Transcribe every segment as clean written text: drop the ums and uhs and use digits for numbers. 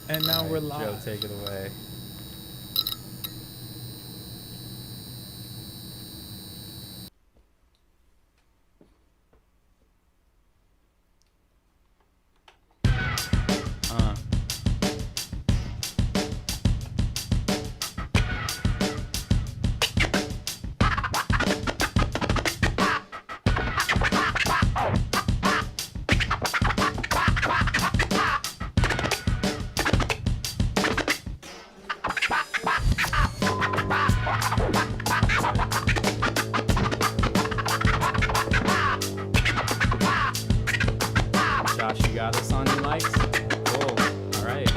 And now we're live. Joe, take it away. Josh, you got us on your mics? Cool. All right.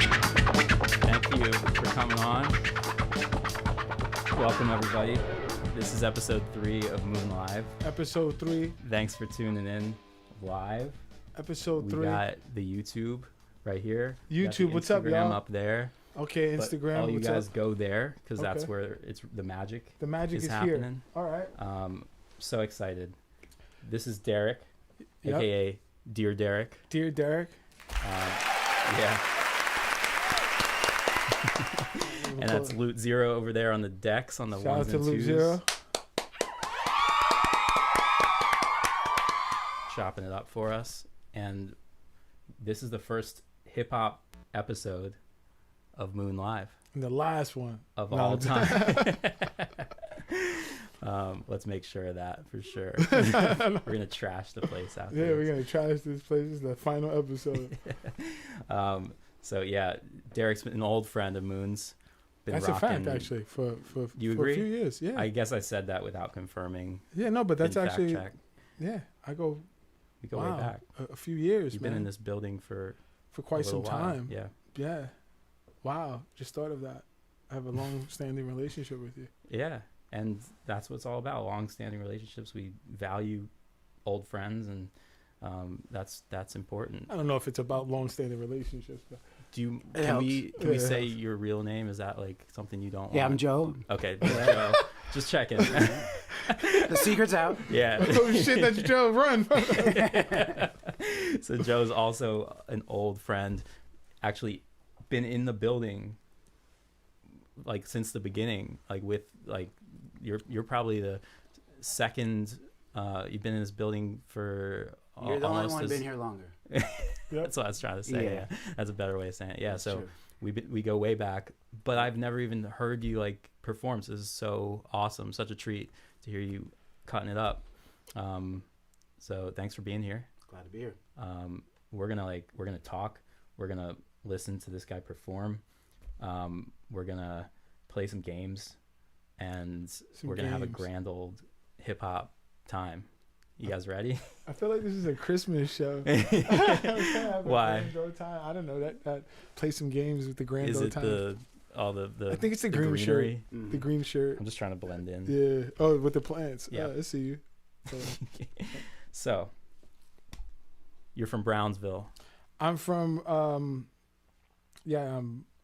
Thank you for coming on. Welcome, everybody. This is episode 3 of m00n Live. Episode 3. Thanks for tuning in live. Episode 3. We got the YouTube right here. YouTube, what's up, y'all? Instagram up there. Okay, But Instagram, all you what's guys up? go there because that's Okay. where it's the magic. The magic is happening. here. All right. So excited. This is Derrick, Yep. aka Dear Derrick. Dear Derrick. Yeah. And that's Loot Zero over there on the decks on the Shout out ones to and Loot twos. Zero. Chopping it up for us. And this is the first hip hop episode of m00n Live And the last one. of No, all I'm time. Let's make sure of that for sure. We're gonna trash the place out Yeah, there. we're going to trash this place. This is the final episode. So yeah, Derrick's been an old friend of m00n's. Been That's a fact, rocking- actually, for You a agree? few years. Yeah. I guess I said that without confirming. Yeah, no, but that's Didn't fact actually, check. yeah, I go, We go wow, way back. a few years, You've man. been in this building for for a quite little some while. time. Yeah. Yeah. Wow. Just thought of that. I have a long-standing relationship with you. Yeah. And that's what it's all about. Long-standing relationships. We value old friends, and that's important. I don't know if it's about long-standing relationships, but Do you? It Can we? helps. Can we Yeah, it say helps. your real name? Is that like something you don't? Yeah, want? I'm Joe. Okay. Joe. Just checking. The secret's out. Yeah. oh shit, that's Joe. Run. So Joe's also an old friend. Actually, been in the building like since the beginning. Like with like you're probably the second. You've been in this building for You're the only almost one as, been here longer. That's what I was trying to say. Yeah. Yeah. That's a better way of saying it. Yeah. That's So true. we go way back, but I've never even heard you like perform. So this is so awesome, such a treat to hear you cutting it up. So thanks for being here. Glad to be here. We're gonna talk. We're gonna listen to this guy perform. We're gonna play some games, and we're gonna have a games. grand old hip hop time. You guys ready? I feel like this is a Christmas show. Why? Time. I don't know that play some games with the grand Is old it time. the I think it's the green greenery? shirt. The green shirt. I'm just trying to blend in. Yeah. Oh, with the plants. Yeah. I see you. So, So, you're from Brownsville. I'm from.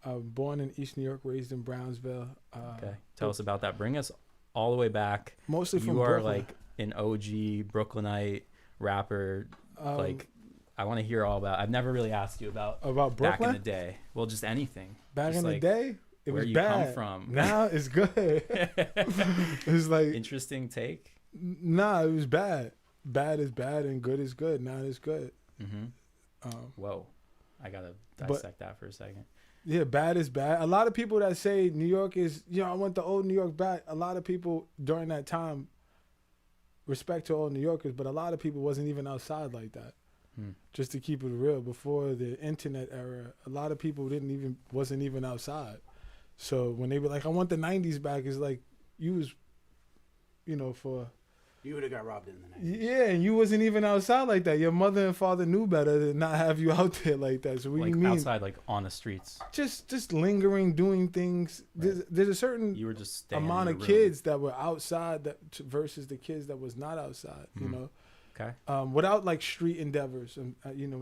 I'm born in East New York, raised in Brownsville. Okay. Tell us about that. Bring us all the way back. Mostly from You are Brooklyn. like an OG Brooklynite rapper. Like, I want to hear all about. I've never really asked you about about back Brooklyn. in the day. Well, just anything. Back Just in like the day, it where was you bad. come from. Now it's good. It's like Interesting take. nah, it was bad. Bad is bad and good is good. Not as good. Mm-hmm. Um, Whoa, I gotta but- dissect that for a second. Yeah, bad is bad. A lot of people that say New York is, I want the old New York back. A lot of people during that time, respect to all New Yorkers, but a lot of people wasn't even outside like that. Just to keep it real, before the internet era, a lot of people wasn't even outside. So when they were like, I want the 90s back, it's like you was, for You would have got robbed in the night. yeah, and you wasn't even outside like that. Your mother and father knew better than not have you out there like that. So what Like do you mean? outside, like on the streets. Just lingering, doing things. Right. There's a certain You were just staying amount in of your kids that were outside versus the kids that was not outside. Mhm. Okay. Without like street endeavors and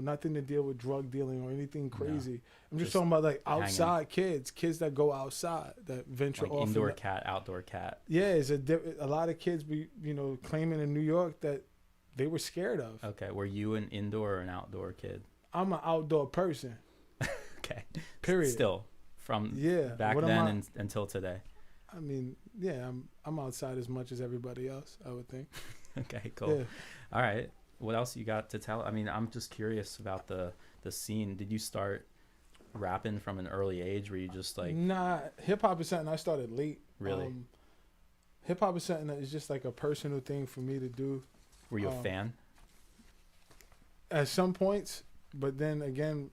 nothing to deal with drug dealing or anything crazy. I'm just talking about like hanging. outside kids that go outside, that venture Like off. indoor cat, outdoor cat. Yeah, it's a lot of kids be claiming in New York that they were scared of. Okay. Were you an indoor or an outdoor kid? I'm an outdoor person. Okay. Period. Still, from Yeah. back What am then I- until today. I mean, yeah, I'm outside as much as everybody else, I would think. Okay, cool. Yeah. All right. What else you got to tell? I mean, I'm just curious about the scene. Did you start rapping from an early age? Were you just like Nah, hip hop is something I started late. really? Hip hop is something that is just like a personal thing for me to do Were you a fan? at some points, but then again,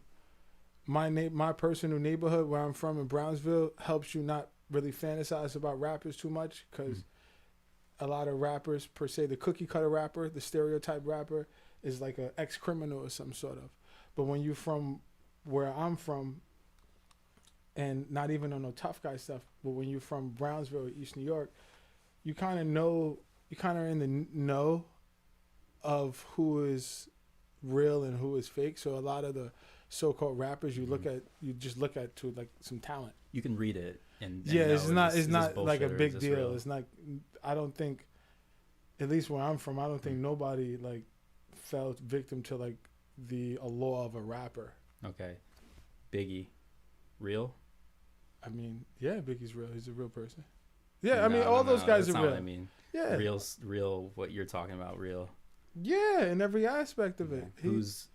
my personal neighborhood where I'm from in Brownsville helps you not really fantasize about rappers too much, because a lot of rappers, per se, the cookie cutter rapper, the stereotype rapper, is like an ex-criminal or some sort of. But when you're from where I'm from, and not even on no tough guy stuff, but when you're from Brownsville or East New York, you kind of know, you kind of are in the know of who is real and who is fake. So a lot of the so-called rappers you just look at to like some talent. You can read it and Yeah, know, it's not is this like a bullshit or is big this deal. real? It's not. I don't think, at least where I'm from, I don't think nobody like fell victim to like the allure of a rapper. Okay. Biggie, real? I mean, yeah, Biggie's real. He's a real person. Yeah, I mean, No, all no, those no, guys that's are not real. What I mean, Yeah, real. What you're talking about, real. yeah, in every aspect of it. Who's?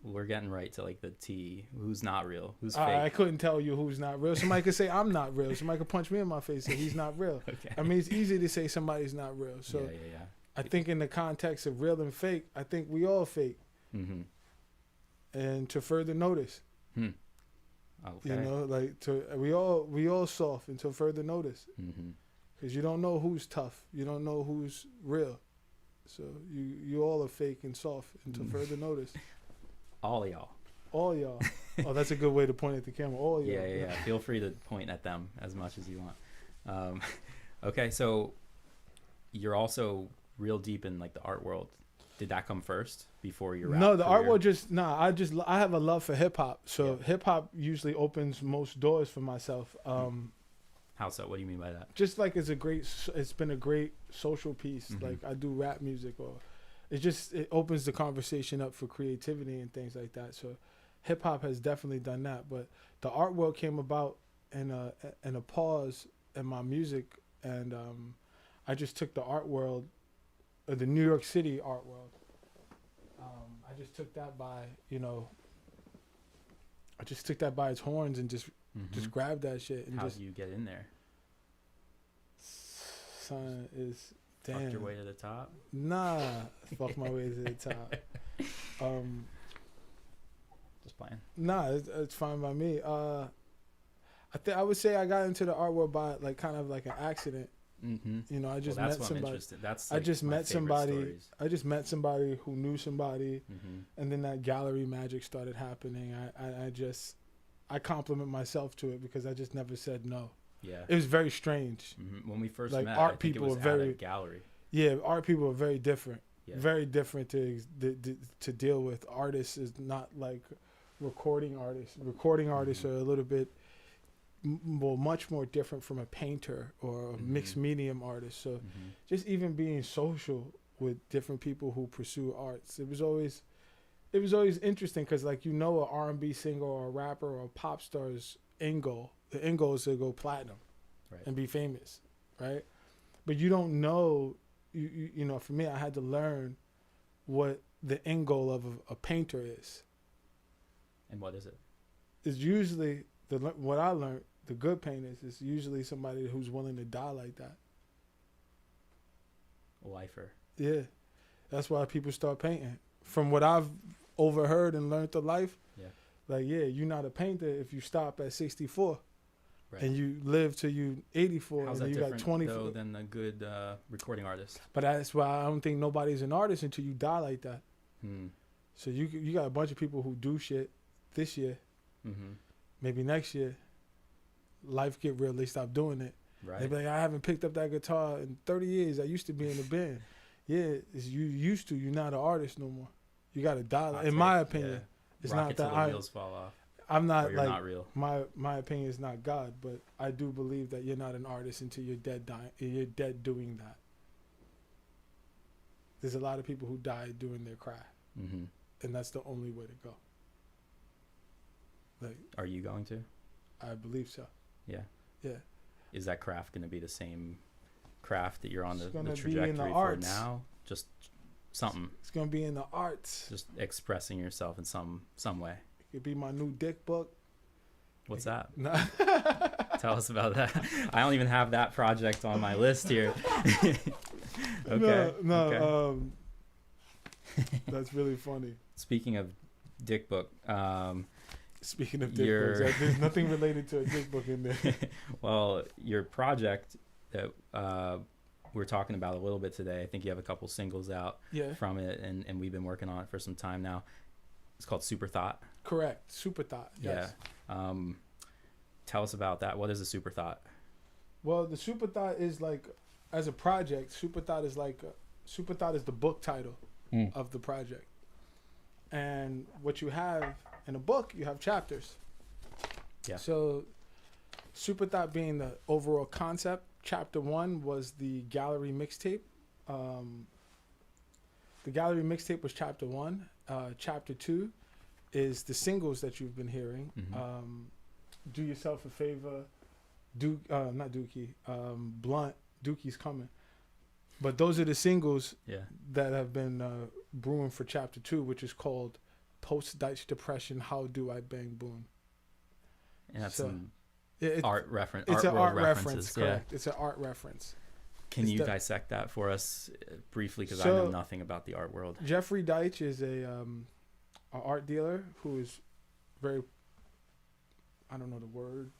We're getting right to like the T. Who's not real? Who's fake? I couldn't tell you who's not real. Somebody could say I'm not real. Somebody could punch me in my face and say he's not real. Okay. I mean, it's easy to say somebody's not real. So yeah. I think in the context of real and fake, I think we all fake. Mm-hmm. And to further notice, Okay. you know, like we all soft until further notice, Mm-hmm. because you don't know who's tough, you don't know who's real, so you all are fake and soft until further notice. All y'all. All y'all. Oh, that's a good way to point at the camera. All y'all. Yeah. Feel free to point at them as much as you want. Okay, so you're also real deep in like the art world. Did that come first before your rap No, the art career? world I have a love for hip hop, so hip hop usually opens most doors for myself. How so? What do you mean by that? Just like it's been a great social piece. Like I do rap music, or it opens the conversation up for creativity and things like that. So hip hop has definitely done that. But the art world came about in a pause in my music, and I just took the art world, or the New York City art world. I just took that by, its horns and just grabbed that shit and How just do you get in there? son is damn. Fucked your way to the top? Nah, fuck my way to the top. Just playing. Nah, it's fine by me. I would say I got into the art world by like kind of like an accident. Mm-hmm. I just that's met what somebody. I'm interested. That's I like just my met favorite somebody. stories. I just met somebody who knew somebody, Mm-hmm. and then that gallery magic started happening. I compliment myself to it because I just never said no. Yeah. It was very strange. Mm-hmm. When we first Like, met, art I think people it was are very- at a gallery. Yeah, art people are very different. Yeah. Very different to deal with. Artists is not like recording artists. Recording artists are a little bit much more different from a painter or a mixed medium artist. So just even being social with different people who pursue arts, it was always interesting because like an R&B singer or a rapper or a pop star's end goal. The end goal is to go platinum, Right. and be famous, right? But you don't know. You know, for me, I had to learn what the end goal of a painter is. And what is it? It's usually what I learned. The good painters is usually somebody who's willing to die like that. A lifer. Yeah, that's why people start painting. From what I've overheard and learned of life, you're not a painter if you stop at 64, Right. and you live till you 84, How's and that you got different 24. though than a good recording artist? But that's why I don't think nobody's an artist until you die like that. So you got a bunch of people who do shit this year, maybe next year. Life get real, they stop doing it. Right. They be like, I haven't picked up that guitar in 30 years. I used to be in the band. Yeah, it's you used to. You're not an artist no more. You got to die. In my opinion, it's Rocket not till that the wheels fall off. I'm Or not you're like not real. my opinion is not God, but I do believe that you're not an artist until you're dead dying. You're dead doing that. There's a lot of people who die doing their craft, and that's the only way to go. Like, Are you going to? I believe so. Yeah. Yeah. Is that craft going to be the same craft that you're on It's the gonna be in the trajectory for arts. now? Just something. It's gonna be in the arts. Just expressing yourself in some way. It could be my new dick book. What's that? No. Tell us about that. I don't even have that project on my list here. Okay. No. Okay. That's really funny. Speaking of dick book, Speaking of dick books, there's nothing related to a dick book in there. well, your project that we're talking about a little bit today, I think you have a couple singles out Yeah. from it, and we've been working on it for some time now. It's called Superthot. Correct. Superthot. Yes. Yeah. Tell us about that. What is a Superthot? Well, the Superthot is like, as a project, Superthot is the book title of the project. And what you have in a book, you have chapters. Yeah. So Superthot being the overall concept, chapter 1 was the gallery mixtape. The gallery mixtape was chapter 1. Chapter 2 is the singles that you've been hearing. Mhm. Do Yourself a Favor, not Dookie, Blunt, Dookie's Coming. But those are the singles Yeah. that have been brewing for chapter 2, which is called Post-Dutch Depression, How Do I Bang Boon? And that's So, some It's art reference. an world art reference, references. correct. It's an art reference. Can It's you the- dissect that for us briefly? Because I So- know nothing about the art world. Jeffrey Deitch is a art dealer who is very, I don't know the word,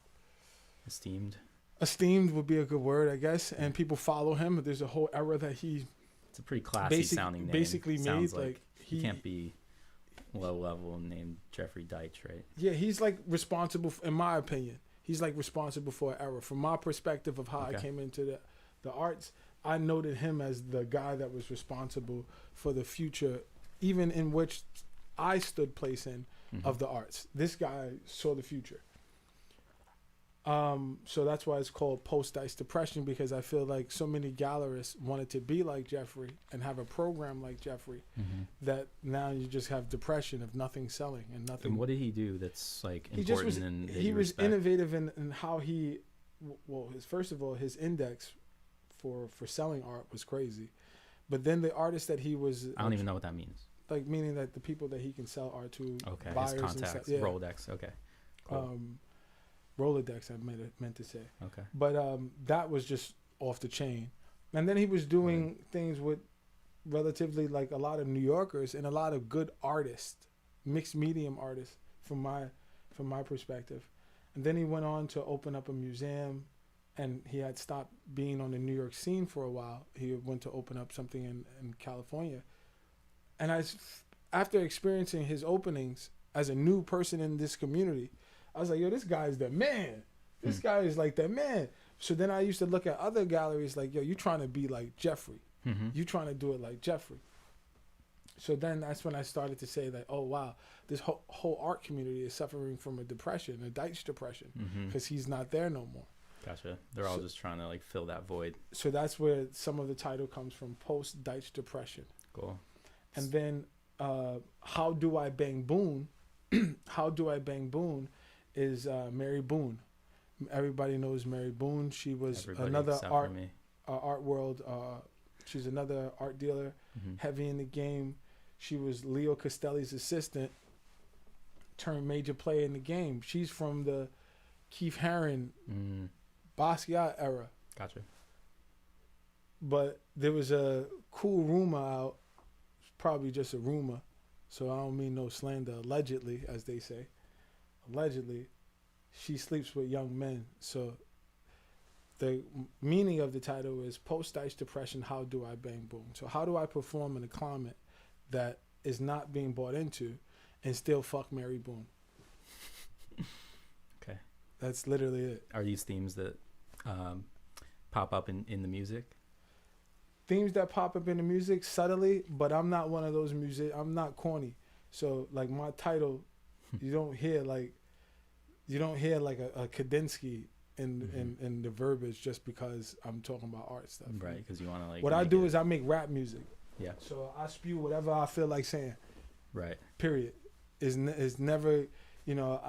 Esteemed. esteemed would be a good word, I guess. And people follow him. There's a whole era that he It's a pretty classy sounding name. basically Sounds made. Like you can't be low level and named Jeffrey Deitch, right? Yeah, he's like responsible, in my opinion. He's like responsible for an era. From my perspective of how I Okay. came into the arts, I noted him as the guy that was responsible for the future, even in which I stood place in Mhm. of the arts. This guy saw the future. So that's why it's called Post-Dice Depression, because I feel like so many gallerists wanted to be like Jeffrey and have a program like Jeffrey, Mhm. that now you just have depression of nothing selling and nothing. And what did he do that's like He important just was and that he you was respect? innovative in how he, well, first of all, his index for selling art was crazy, but then the artists that he was, I don't even know what that means. like, meaning that the people that he can sell art to, Okay, buyers his and contacts, stuff, yeah. Rolodex. Okay, cool. Rolodex, I meant to say, Okay. but that was just off the chain. And then he was doing things with relatively like a lot of New Yorkers and a lot of good artists, mixed medium artists from my perspective. And then he went on to open up a museum, and he had stopped being on the New York scene for a while. He went to open up something in California. And after experiencing his openings as a new person in this community, I was like, yo, this guy is the man. This guy is like the man. So then I used to look at other galleries like, yo, you trying to be like Jeffrey. Mm-hmm. You trying to do it like Jeffrey. So then that's when I started to say that, oh, wow, this whole art community is suffering from a depression, a Deitch depression, Mm-hmm. because he's not there no more. Gotcha. They're all So- just trying to like fill that void. So that's where some of the title comes from, post-Deitch depression. Cool. And then How Do I Bang Boon? How Do I Bang Boon is Mary Boone. Everybody knows Mary Boone. She was Everybody another except for me. art world. She's another art dealer, Mhm. heavy in the game. She was Leo Castelli's assistant, turned major player in the game. She's from the Keith Haring, Mm. Basquiat era. Gotcha. But there was a cool rumor out, probably just a rumor, so I don't mean no slander, allegedly, as they say. Allegedly, she sleeps with young men. So the meaning of the title is Post-Dice Depression, How Do I Bang Boom? So how do I perform in a climate that is not being bought into and still fuck Mary Boone? Okay. That's literally it. Are these themes that pop up in the music? Themes that pop up in the music subtly, but I'm not one of those I'm not corny. So like my title, you don't hear like a Kandinsky in the verbiage just because I'm talking about art stuff. Right, because you want to like. What I make do it- is I make rap music. Yeah. So I spew whatever I feel like saying. Right. Period. Is never. you know,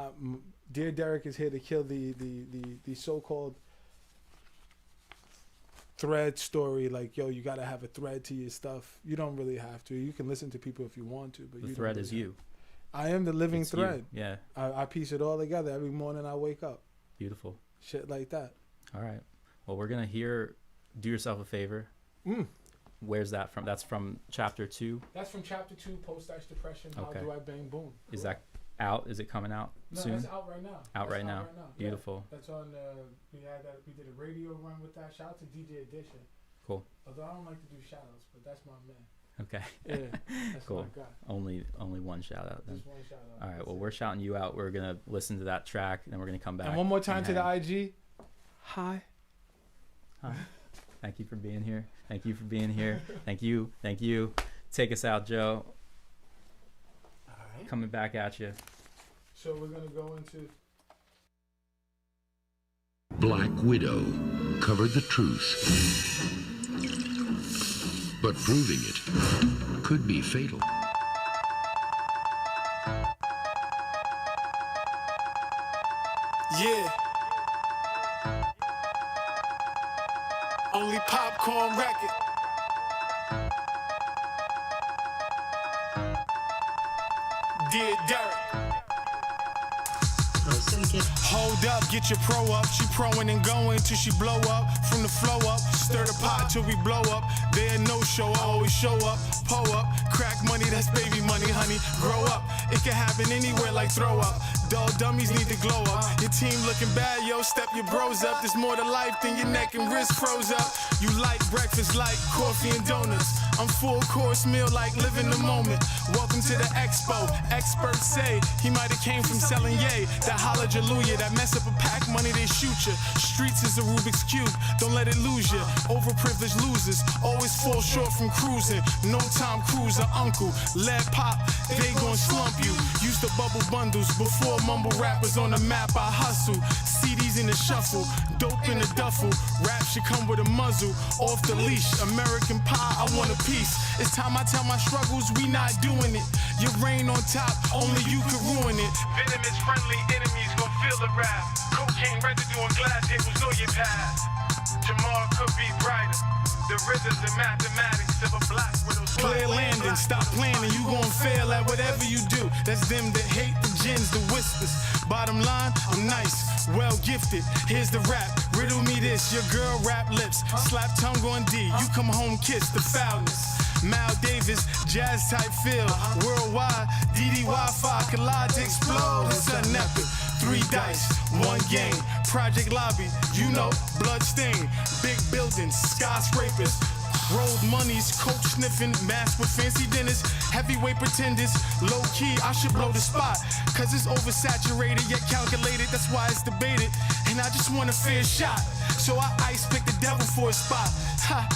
Dear Derrick is here to kill the so-called thread story. Like, yo, you got to have a thread to your stuff. You don't really have to. You can listen to people if you want to, but The you thread don't is really you. I am the living It's thread. You. Yeah. I piece it all together every morning I wake up. Beautiful. Shit like that. All right. Well, we're going to hear Do Yourself a Favor. Where's that from? That's from chapter 2. That's from chapter 2, Post-Ice Depression. How Okay. do I bang boom? Is that out? Is it coming out soon? No, that's out right now. Out right now. Beautiful. Yeah, that's on. We did a radio run with that. Shout out to DJ Edition. Cool. Although I don't like to do shout outs, but that's my man. Okay. Yeah, that's Cool. my guy. Only one shout out then. Just one shout out. All right. Well, we're shouting you out. We're gonna listen to that track, and then we're gonna come back. And one more time and to the hang. IG. Hi. Thank you for being here. Thank you for being here. Thank you. Thank you. Take us out, Joe. All right. Coming back at you. So we're gonna go into. Black Widow covered the truth, but proving it could be fatal. Yeah. Only popcorn record. Dear Derrick. Hold up, get your pro up. She proing and going till she blow up. From the flow up, stir the pot till we blow up. There no show, I always show up. Pull up, crack money, that's baby money, honey. Grow up, it can happen anywhere like throw up. Dull dummies need to glow up. Your team looking bad, yo, step your bros up. There's more to life than your neck and wrist froze up. You like breakfast like coffee and donuts. I'm full course meal like living the moment. Welcome to the expo. Experts say he might have came from selling yay. That hallelujah, that mess up a pack money, they shoot ya. Streets is a Rubik's Cube, don't let it lose ya. Overprivileged losers always fall short from cruising. No Tom Cruise or uncle. Lead pop, they gon' slump you. Used to bubble bundles before mumble rappers on the map. I hustle. CDs in the shuffle, dope in the duffel. Rap should come with a muzzle. Off the leash, American pie, I want a piece. It's time I tell my struggles, we not doing it. Your reign on top, only you can ruin it. Venomous friendly enemies gon' feel the wrath. Cocaine residue on glass tables, know your path. Tomorrow could be brighter. The rhythms and mathematics of a black widow's clear landing, stop planning, you gon' fail at whatever you do. That's them that hate the gins, the whispers. Bottom line, I'm nice, well gifted. Here's the rap, riddle me this, your girl rap lips. Slap tongue on D, you come home kiss the foulness. Mal Davis, jazz type feel. Worldwide, DD Wi-Fi, collide to explode. It's an epic. 3 dice, 1 game. Project lobby, you know, blood stain. Big buildings, skyscrapers. Road monies, coach sniffing, mask with fancy dinners, heavyweight pretenders, low key, I should blow the spot, cause it's oversaturated yet calculated, that's why it's debated, and I just want a fair shot, so I ice pick the devil for a spot, ha,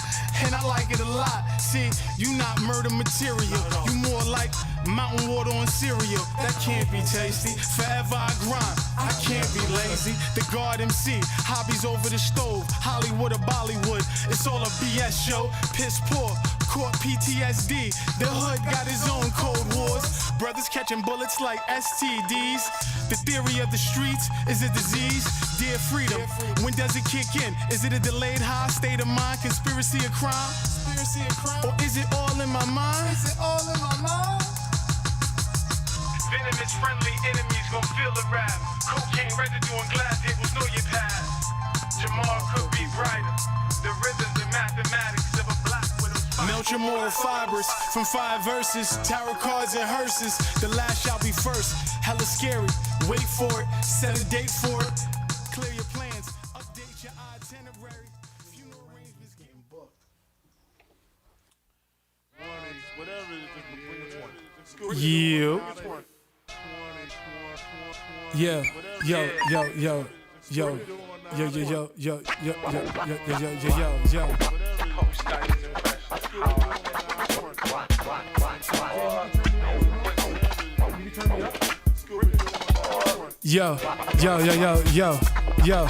and I like it a lot, see, you not murder material, you more like mountain water on cereal, that can't be tasty, forever I grind, I can't be lazy, the guard MC, hobbies over the stove, Hollywood or Bollywood, it's all a BS show, piss poor, caught PTSD, the hood got his own cold wars, brothers catching bullets like STDs, the theory of the streets is a disease, dear freedom, when does it kick in, is it a delayed high state of mind, conspiracy of crime, or is it all in my mind, Venomous friendly enemies gon' feel the rap. Cocaine residue on glass tables, know your path. Tomorrow could be brighter. The rhythms and mathematics of a black widow's fire. Melt your moral fibers from 5 verses. Tarot cards and hearses. The last shall be first. Hella scary. Wait for it. Set a date for it. Clear your plans. Update your itinerary. Funeral arrangements getting booked. Whatever it is, just between the 20. You. Yeah, yo, yo, yo, yo, yo, yo, yo, yo, yo, yo, yo, yo, yo, yo. Yo, yo, yo, yo, yo, yo.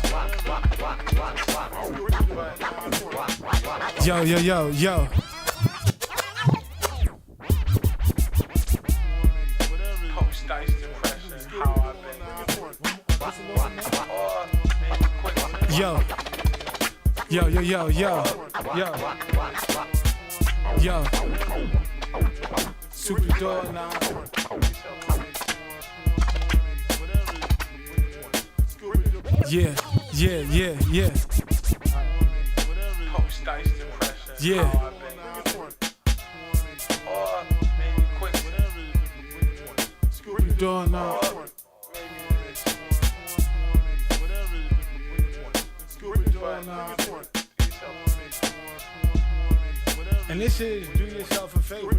Yo, yo, yo, yo. Post-ice depression, how I Yo. Yo, yo, yo, yo, yo. Yo. Superthot now. Yeah, yeah, yeah, yeah. Yeah. Superthot now. And this is do yourself a favor.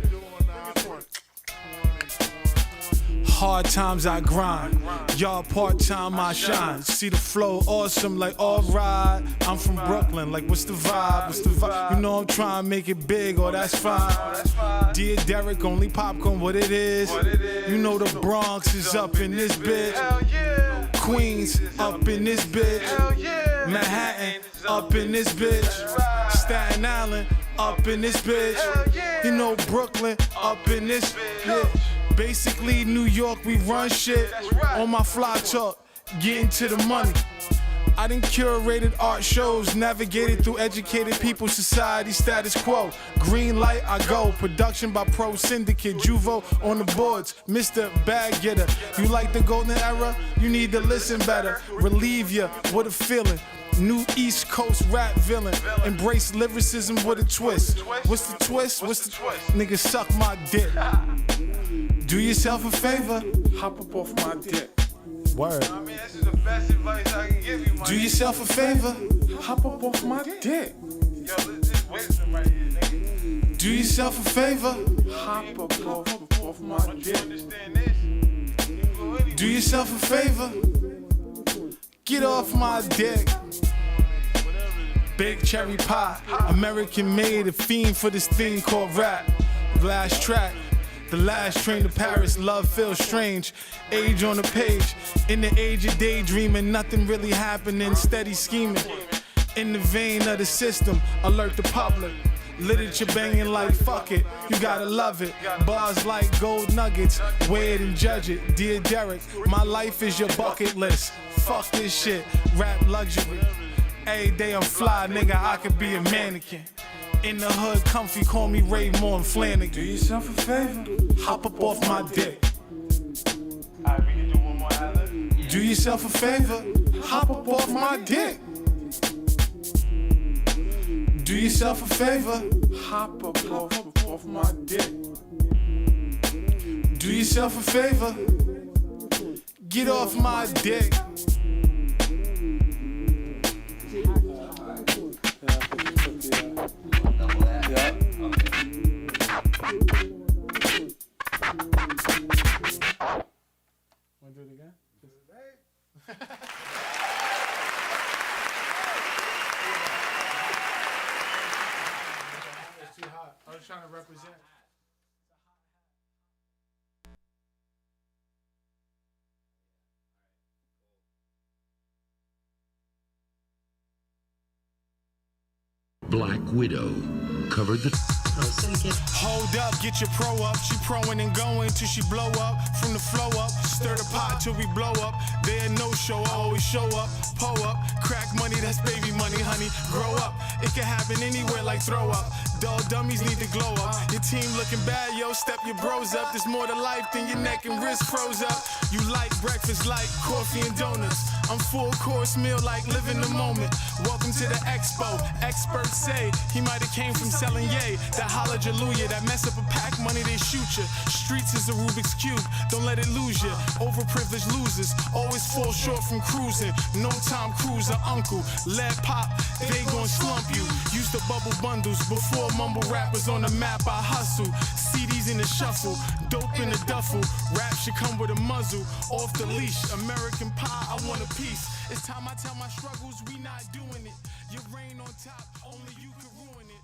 Hard times I grind, y'all part-time I shine. See the flow awesome like alright. I'm from Brooklyn, like what's the vibe? What's the vibe? You know I'm trying to make it big, oh that's fine. Dear Derrick, only popcorn what it is. You know the Bronx is up in this bitch. Queens up in this bitch. Manhattan up in this bitch. Staten Island up in this bitch. You know Brooklyn up in this bitch. Basically New York, we run shit. On my fly talk, getting to the money. I done curated art shows, navigated through educated people, society status quo. Green light, I go. Production by Pro Syndicate, Juvo on the boards. Mr. Bag Getter, you like the golden era? You need to listen better. Relieve ya, what a feeling. New East Coast rap villain. Embrace lyricism with a twist. What's the twist? What's the twist? Nigga, suck my dick. Do yourself a favor, hop up off my dick. Word. I mean, this is the best advice I can give you, man. Do yourself a favor, hop up off my dick. Yo, this is wisdom right here, nigga. Do yourself a favor, hop up off my dick. Understand this? Do yourself a favor, get off my dick. Big cherry pie, American made, a fiend for this thing called rap. Last track. The last train to Paris, love feels strange. Age on the page, in the age of daydreaming, nothing really happening, steady scheming. In the vein of the system, alert the public. Literature banging like fuck it, you gotta love it. Bars like gold nuggets, weigh it and judge it. Dear Derrick, my life is your bucket list. Fuck this shit, rap luxury. Every day I'm fly, nigga, I could be a mannequin. In the hood, comfy, call me Raymond Flanagan. Do yourself a favor, hop up off my dick. Alright, we can do one more ad-lib. Do yourself a favor, hop up off my dick. Do yourself a favor, hop up off my dick. Do yourself a favor, get off my dick. Yeah. Wanna do it again? It's too hot. I was trying to represent. Black Widow covered the... Hold up, get your pro up. She proing and going till she blow up. From the flow up, stir the pot till we blow up. There no show, I always show up. Pull up, crack money, that's baby money, honey. Grow up, it can happen anywhere like throw up. Dull dummies need to glow up. Your team looking bad, yo, step your bros up. There's more to life than your neck and wrist froze up. You like breakfast like coffee and donuts. I'm full course meal like living the moment. Welcome to the expo. Experts say he might have came from selling yay. That hallelujah, that mess up a pack money, they shoot ya. Streets is a Rubik's Cube, don't let it lose ya. Overprivileged losers always fall short from cruising. No Tom Cruise or uncle, lead pop, they gon' slump you. Used to bubble bundles before mumble rappers on the map. I hustle, CDs in the shuffle, dope in the duffel. Rap should come with a muzzle, off the leash. American pie, I want a piece. It's time I tell my struggles, we not doing it. Your reign on top, only you can ruin it.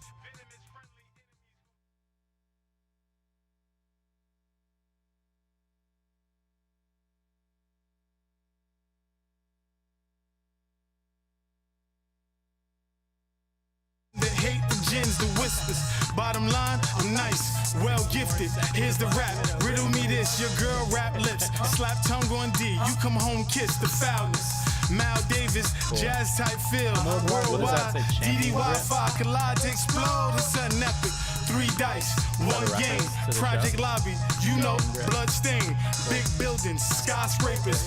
They hate the gins, the whispers. Bottom line, I'm nice, well gifted. Here's the rap, riddle me this. Your girl rap lips, slap tongue on D. You come home, kiss the foulness. Mal Davis, jazz type feel. What does that Worldwide, say? DD Champion Wi-Fi, collide to explode. It's an epic. 3 dice, that a 1 game. reference to the Project show? Lobby, you know, Great. bloodstain. Big buildings, skyscrapers.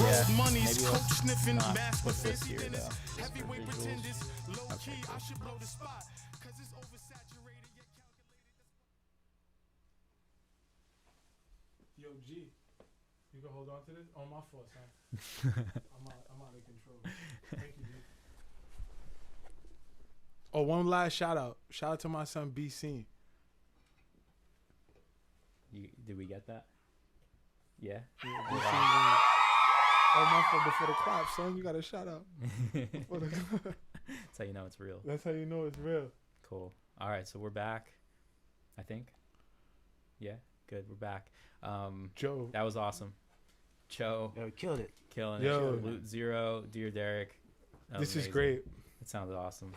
Yeah, Road monies, maybe we'll coach sniffing, not mask put with this fancy here, dinners. though, just for Heavyweight visuals. pretenders, low Okay, key, cool. I should blow the spot. Cause it's oversaturated, yet calculated. Yo, G, you can hold on to this? Oh, my fault, son. I'm out of control. Thank you, G. Oh, one last shout out. Shout out to my son, B. Scene. Did we get that? Yeah. Oh, my fault, before the clap, son. You got a shout out. Before the That's how you know it's real. That's how you know it's real. Cool. All right, so we're back. I think. Yeah, good. We're back. Joe. That was awesome. Cho, Yo, killed it. killing Yo. it. Loot Zero, Dear Derrick. That was This is amazing. great. It sounded awesome.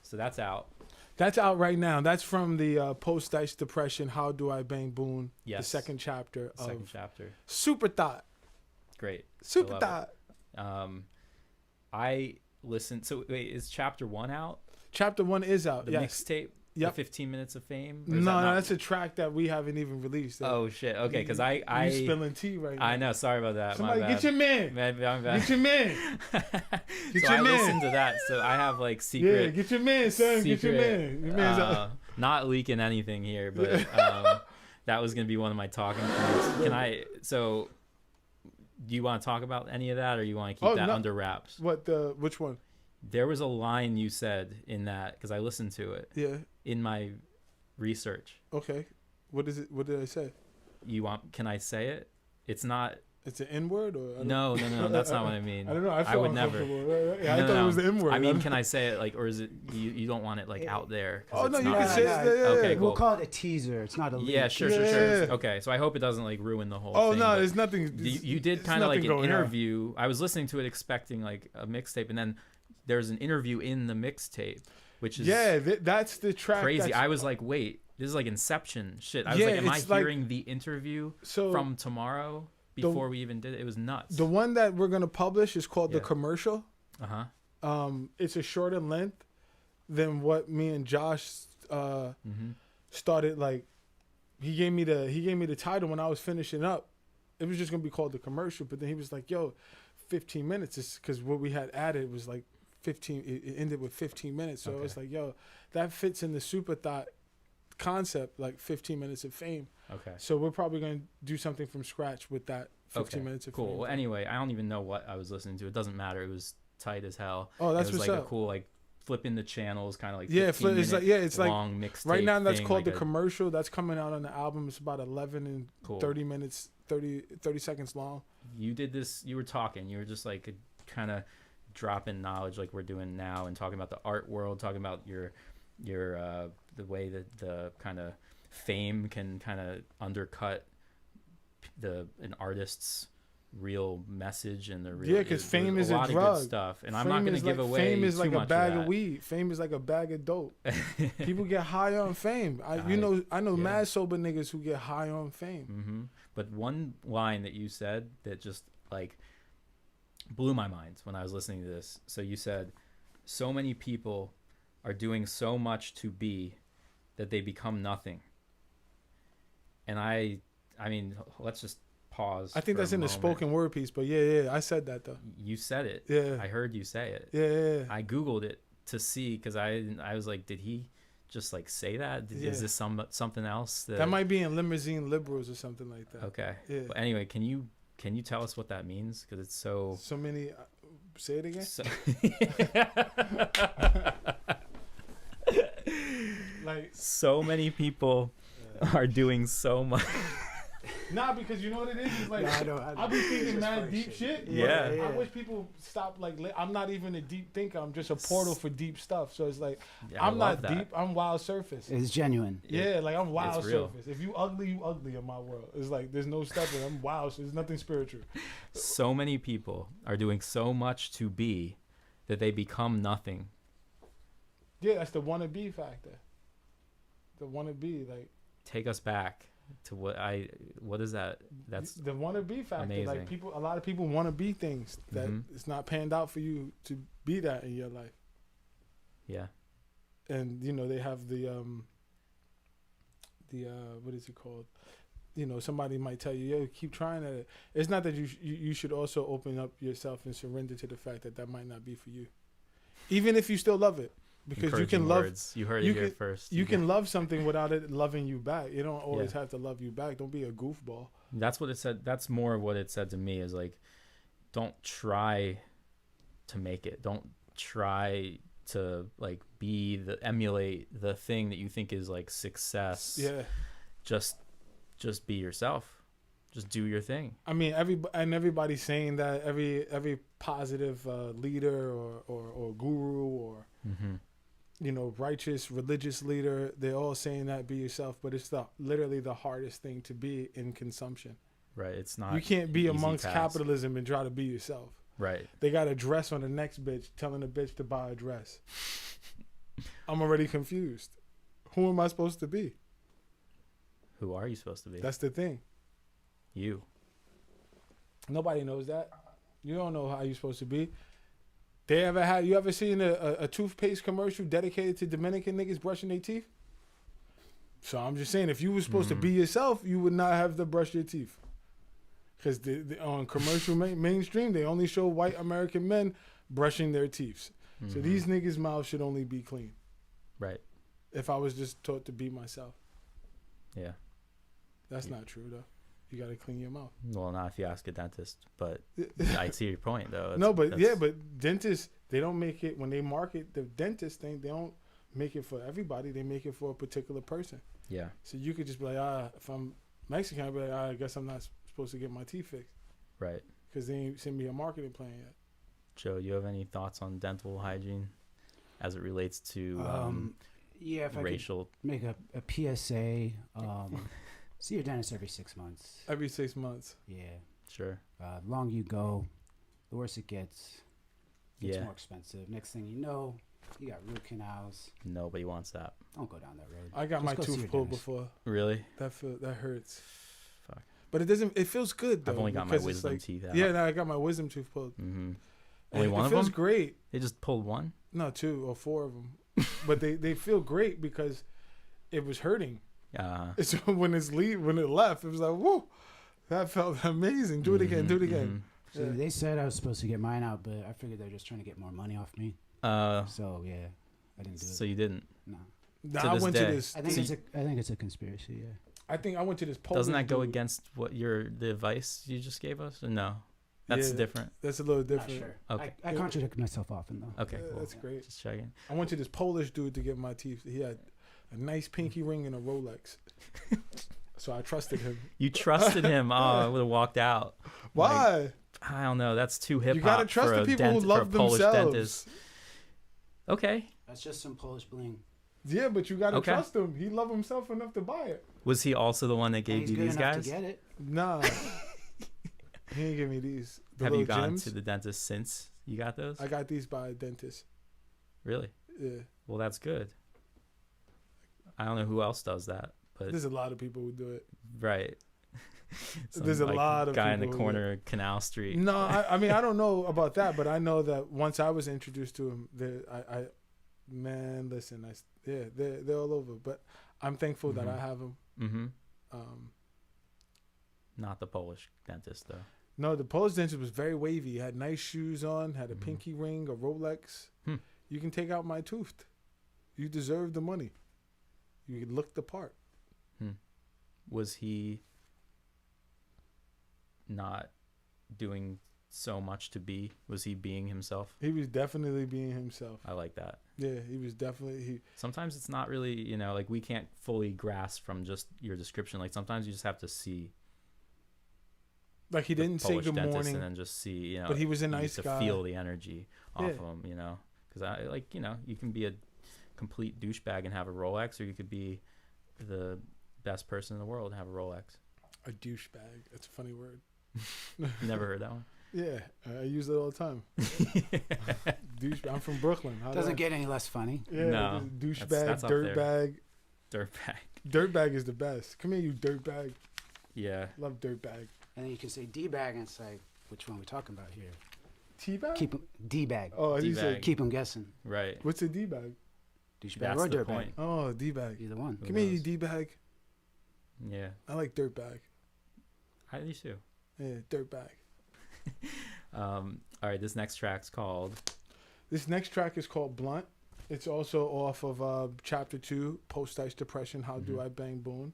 So that's out. That's out right now. That's from the Post Dice Depression, How Do I Bang Boon? Yes. The second chapter Second of chapter. Superthot. Great. Superthot. I listened. So wait, is chapter 1 out? Chapter 1 is out. The Yes. mixtape. Yep. The 15 minutes of fame. Or No, is that no, not- that's a track that we haven't even released. Oh shit. Okay, because You I spilling tea right now. I know. Sorry about that. Somebody My get your man. bad. My bad. Get your man. so your I man. listened to that. So I have like secret. Yeah, get your man, son. Get your man. Your man's out. Not leaking anything here, but that was gonna be one of my talking points. Can I? So, do you want to talk about any of that, or you want to keep that no. under wraps? Which one? There was a line you said in that because I listened to it Yeah. in my research. Okay. What is it? What did I say? You want? Can I say it? It's not. It's an N word or? I don't- No. That's not what I mean. I don't know. I, I feel would never. uncomfortable. Yeah, I No, thought no. it was the N word. I mean, can I say it like, or is it you don't want it like out there? 'Cause Oh it's no, you not- can say Yeah, it. Yeah, Okay, yeah. We'll cool. call it a teaser. It's not a leak. Yeah, sure. Yeah. Okay, so I hope it doesn't like ruin the whole Oh thing. no, but there's nothing. you did it's kind of like nothing an going on. interview. I was listening to it expecting like a mixtape, and then there's an interview in the mixtape, which is Yeah, that's the track. crazy. that's- I was like, wait, this is like Inception shit. I was Yeah, like, am I it's like- hearing the interview so from tomorrow before we even did it? It was nuts. the one that we're gonna publish is called Yeah. The Commercial. Uh-huh. It's a shorter length than what me and Josh Mm-hmm. started. Like, he gave me the title when I was finishing up. It was just gonna be called The Commercial, but then he was like, "Yo, 15 minutes," is because what we had added was like 15. It ended with 15 minutes, so Okay. it's like, "Yo, that fits in the Superthot concept, like 15 minutes of fame." Okay. So we're probably gonna do something from scratch with that 15 minutes of Cool. fame. Well, anyway, I don't even know what I was listening to. It doesn't matter. It was tight as hell. Oh, that's it was what's like up. a cool like flipping the channels, kind of like Yeah, 15 it's like it's like long mixtape. right now that's thing, called like The a- Commercial. That's coming out on the album. It's about 11 and Cool. 30 minutes, 30 seconds long. You did this. You were talking. You were just like kind of dropping knowledge like we're doing now, and talking about the art world, talking about your the way that the kind of fame can kind of undercut an artist's real message and the real Yeah, 'cause fame is a lot of drug. good stuff. And I'm Fame not going is to give like, away Fame is too like much a bag of of weed. Fame is like a bag of dope. that. People get high on fame. I know yeah. mad sober niggas who get high on fame. Mm-hmm. But one line that you said that just like blew my mind when I was listening to this. So you said, so many people are doing so much to be that they become nothing. And I mean, let's just pause. I think for that's a in the moment. spoken word piece, but yeah, I said that though. You said it. Yeah. I heard you say it. Yeah. I Googled it to see, because I was like, did he just like say that? Yeah. Is this something else? That might be in Limousine Liberals or something like that. Okay. Yeah. But anyway, can you tell us what that means? Because it's so. So many. Say it again. so Like, so many people are doing so much. nah, because you know what it is? It's like, Yeah, I know. I be It's thinking just mad funny deep shit. but Yeah. Yeah. I wish people stop I'm not even a deep thinker. I'm just a portal for deep stuff. So it's like Yeah, I I'm not love that. deep. I'm wild surface. It's genuine. Yeah, like I'm wild it's real. surface. If you ugly in my world. It's like there's no stepping. I'm wild. So there's nothing spiritual. So many people are doing so much to be that they become nothing. Yeah, that's the wannabe factor. The wannabe, like Take us back. to what is that? That's the wannabe factor. amazing. Like a lot of people want to be things that it's not panned out for you to be that in your life. yeah. And they have the what is it called? Somebody might tell you, yo, keep trying at it. It's not that you should also open up yourself and surrender to the fact that might not be for you, even if you still love it, because you can words. You heard it here first. You can love something without it loving you back. You don't always have to love you back. Don't be a goofball. That's what it said. That's more of what it said to me, is like, don't try to make it. Don't try to like emulate the thing that you think is like success. Yeah. Just be yourself. Just do your thing. I mean, everybody's saying that. Every positive leader or guru or righteous religious leader, they're all saying that, be yourself. But it's literally the hardest thing to be in consumption. Right. It's not. You can't be an easy amongst task. capitalism and try to be yourself. Right. They got a dress on the next bitch, telling the bitch to buy a dress. I'm already confused. Who am I supposed to be? Who are you supposed to be? That's the thing. You. Nobody knows that. You don't know how you're supposed to be. You ever seen a toothpaste commercial dedicated to Dominican niggas brushing their teeth? So I'm just saying, if you were supposed to be yourself, you would not have to brush your teeth. Because on commercial mainstream, they only show white American men brushing their teeth. So these niggas' mouths should only be clean. Right. If I was just taught to be myself. Yeah. That's not true, though. You got to clean your mouth. Well, not if you ask a dentist, but I see your point, though. But dentists, they don't make it, when they market the dentist thing, they don't make it for everybody. They make it for a particular person. Yeah. So you could just be like, if I'm Mexican, I'd be like, I guess I'm not supposed to get my teeth fixed. Right. Because they ain't sent me a marketing plan yet. Joe, you have any thoughts on dental hygiene as it relates to if racial? I could make a PSA. See your dentist every 6 months. Every 6 months. Yeah. Sure. The longer you go, the worse it gets. It's Yeah. more expensive. Next thing you know, you got root canals. Nobody wants that. Don't go down that road. I got Just my go see tooth your pulled dentist. before. Really? That hurts. Fuck. But it feels good, though. I've only got my because it's wisdom like, teeth out. Yeah, no, I got my wisdom tooth pulled. Mm-hmm. And Only one it of feels them? great. They just pulled one? No, 2 or 4 of them. But they feel great because it was hurting. So when it left, it was like, whoa, that felt amazing. Do it again, do it again. So they said I was supposed to get mine out, but I figured they're just trying to get more money off me. So yeah, I didn't do it. So you didn't? No. Nah, To I this went day. to this. I think it's a conspiracy. Yeah. I think I went to this Polish Doesn't that go dude. against what the advice you just gave us? Or no? That's Yeah, different. That's a little Not different. sure. Okay. I contradict myself often though. Okay, Yeah, cool. that's great. Just checking. I went to this Polish dude to get my teeth. He had a nice pinky ring and a Rolex. So I trusted him. You trusted him. Oh, I would have walked out. Why? Like, I don't know. That's too hip hop. You gotta trust the people who love Polish themselves. dentist. Okay. That's just some Polish bling. Yeah, but you gotta Okay. trust him. He loved himself enough to buy it. Was he also the one that And gave he's you good these enough guys? to get it. Nah. He didn't give me these. The Have you little gone gems. to the dentist since you got those? I got these by a dentist. Really? Yeah. Well, that's good. I don't know who else does that, but There's a lot of people who do it. right. There's a lot of guy in the people who- corner of Canal Street. No, I mean I don't know about that, but I know that once I was introduced to him, they're all over. But I'm thankful that I have them. Mm-hmm. Um, Not the Polish dentist though. no, the Polish dentist was very wavy. He had nice shoes on, had a pinky ring, a Rolex. You can take out my tooth. You deserve the money. You look the part. Was he not doing so much to be? Was he being himself? He was definitely being himself. I like that. Yeah, he was definitely Sometimes it's not really, like we can't fully grasp from just your description. Like sometimes you just have to see. Like he the didn't say Polish good dentist morning. and then just see, But he was a you nice to guy. feel the energy off Yeah. of him, because you can be a complete douchebag and have a Rolex, or you could be the best person in the world and have a Rolex. A douchebag. That's a funny word. Never heard that one. Yeah, I use it all the time. Douchebag. I'm from Brooklyn. Doesn't get any less funny. Yeah, No, douchebag, that's up there. dirtbag. Dirtbag. Dirtbag is the best. Come here, you dirtbag. Yeah. Love dirtbag. And then you can say D-bag, and it's like, which one we talking about here? T-bag? Keep 'em D-bag. Oh, you D-bag. said Keep them guessing. Right. what's a D-bag? Douchebag That's or the dirtbag. point. Oh, D-bag. Either one. Who Come here, you knows? D-bag. Yeah. I like dirtbag. I do too. Yeah, dirtbag. All right. This next track's called. This next track is called Blunt. It's also off of Chapter 2, Post-Ice Depression, How Do I Bang Boon.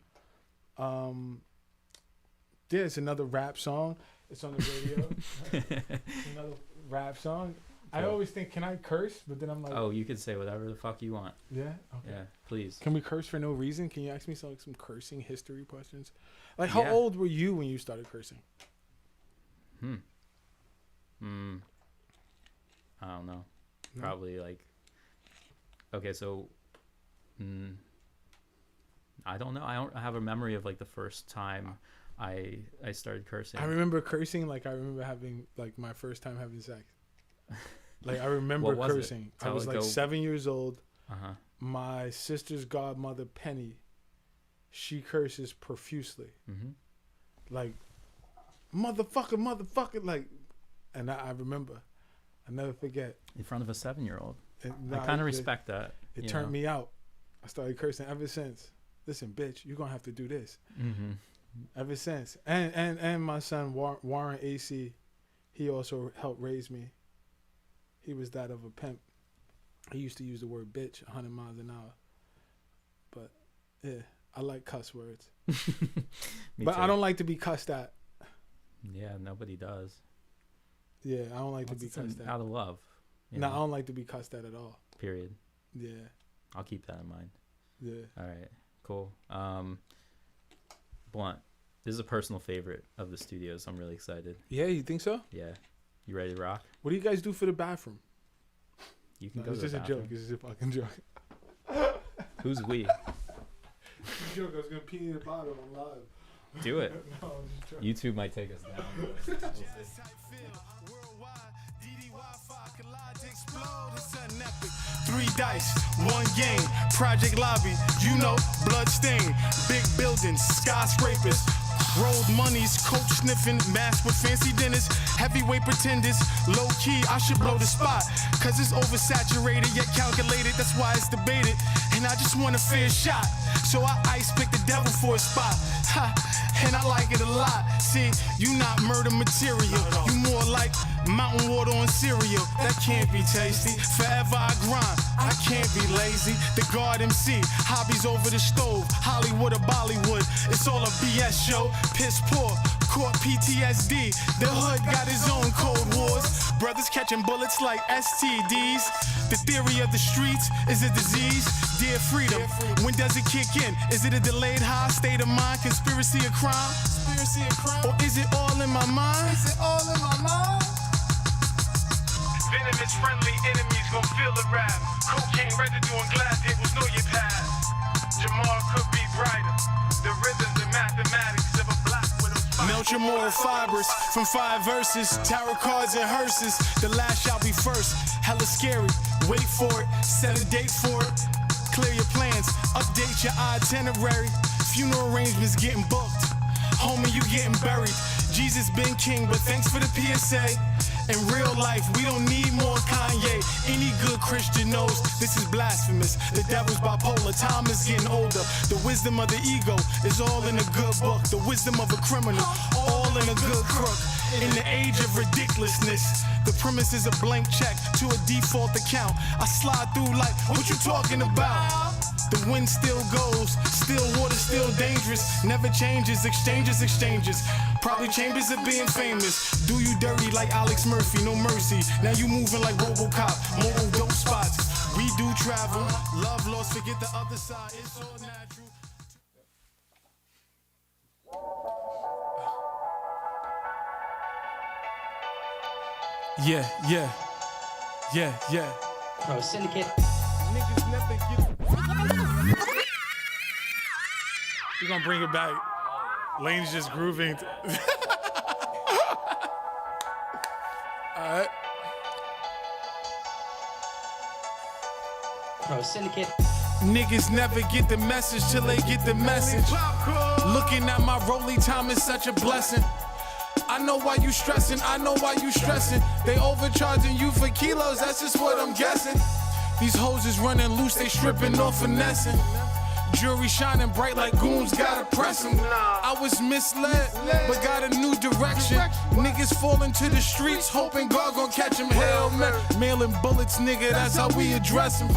Yeah, it's another rap song. It's on the radio. It's another rap song. I Cool. always think, can I curse? But then I'm like, Oh, you can say whatever the fuck you want. yeah? Okay. Yeah, please. Can we curse for no reason? Can you ask me some cursing history questions? Like, how Yeah. old were you when you started cursing? I don't know. No? Probably like. Okay, so. I don't know. I don't have a memory of like the first time I started cursing. I remember cursing like I remember having, like, my first time having sex. Like, I remember What was it? cursing. I Tell was it, like go. 7 years old. Uh-huh. My sister's godmother, Penny, she curses profusely. Mm-hmm. Like, motherfucker, like, and I remember. I never forget. In front of a 7-year-old. And I kind of respect that. It turned me out. I started cursing ever since. Listen, bitch, you're going to have to do this. Mm-hmm. Ever since. And my son, Warren AC, he also helped raise me. He was that of a pimp. He used to use the word bitch 100 miles an hour. But, yeah, I like cuss words. But I don't like to be cussed at. Yeah, nobody does. Yeah, I don't like to be It's cussed at. out of love. you No, know? I don't like to be cussed at all. Period. Yeah, I'll keep that in mind. yeah. All right, cool. Blunt. This is a personal favorite of the studio, so I'm really excited. Yeah, you think so? Yeah. You ready to rock? What do you guys do for the bathroom? You can No, go it's to just the a joke. bathroom. It's just a fucking joke. Who's we? It's a joke. I was going to pee in the bottle on live. Do it. No, I'm just joking. YouTube might take us down. Three dice, one game, Project Lobby, you know, bloodstain, big buildings, skyscrapers, road monies, coach sniffing, mask with fancy dinners, heavyweight pretenders, low key, I should blow the spot, cause it's oversaturated yet calculated, that's why it's debated, and I just want a fair shot, so I ice pick the devil for a spot, ha, and I like it a lot, see, you not murder material, you more like mountain water on cereal, that can't be tasty. Forever I grind, I can't be lazy. The guard MC, hobbies over the stove, Hollywood or Bollywood, it's all a BS show. Piss poor, caught PTSD. The hood got his own cold wars. Brothers catching bullets like STDs. The theory of the streets is a disease. Dear freedom, when does it kick in? Is it a delayed high state of mind? Conspiracy of crime? Or is it all in my mind? Is it all in my mind? Venomous friendly enemies gon' feel the rap. Cocaine residue on glass tables, know your past. Jamal could be brighter. The rhythms and mathematics of a black widow's fire. Melt your moral fibers from 5 verses. Tarot cards and hearses. The last shall be first. Hella scary. Wait for it. Set a date for it. Clear your plans. Update your itinerary. Funeral arrangements getting booked. Homie, you getting buried. Jesus been king, but thanks for the PSA. In real life, we don't need more Kanye. Any good Christian knows this is blasphemous. The devil's bipolar, time is getting older. The wisdom of the ego is all in a good book. The wisdom of a criminal, all in a good crook. In the age of ridiculousness, the premise is a blank check to a default account. I slide through like, what you talking about? The wind still goes, still water, still dangerous. Never changes, exchanges. Probably chambers of being famous. Do you dirty like Alex Murphy, no mercy. Now you moving like RoboCop, mobile dope spots. We do travel, love lost, forget the other side. It's all natural. Yeah. Bro, syndicate. Niggas never get. We're gonna bring it back. Lane's just grooving. Alright. Bro, syndicate. Niggas never get the message till they get the message. Looking at my rolling time is such a blessing. I know why you stressing, I know why you stressing. They overcharging you for kilos, that's just what I'm guessing. These hoes is running loose, they stripping off finessing. Jewelry shining bright like goons, gotta press them. I was misled, but got a new direction. Niggas falling to the streets, hoping God gon' catch them. Hell man, mailing bullets, nigga, that's how we address them.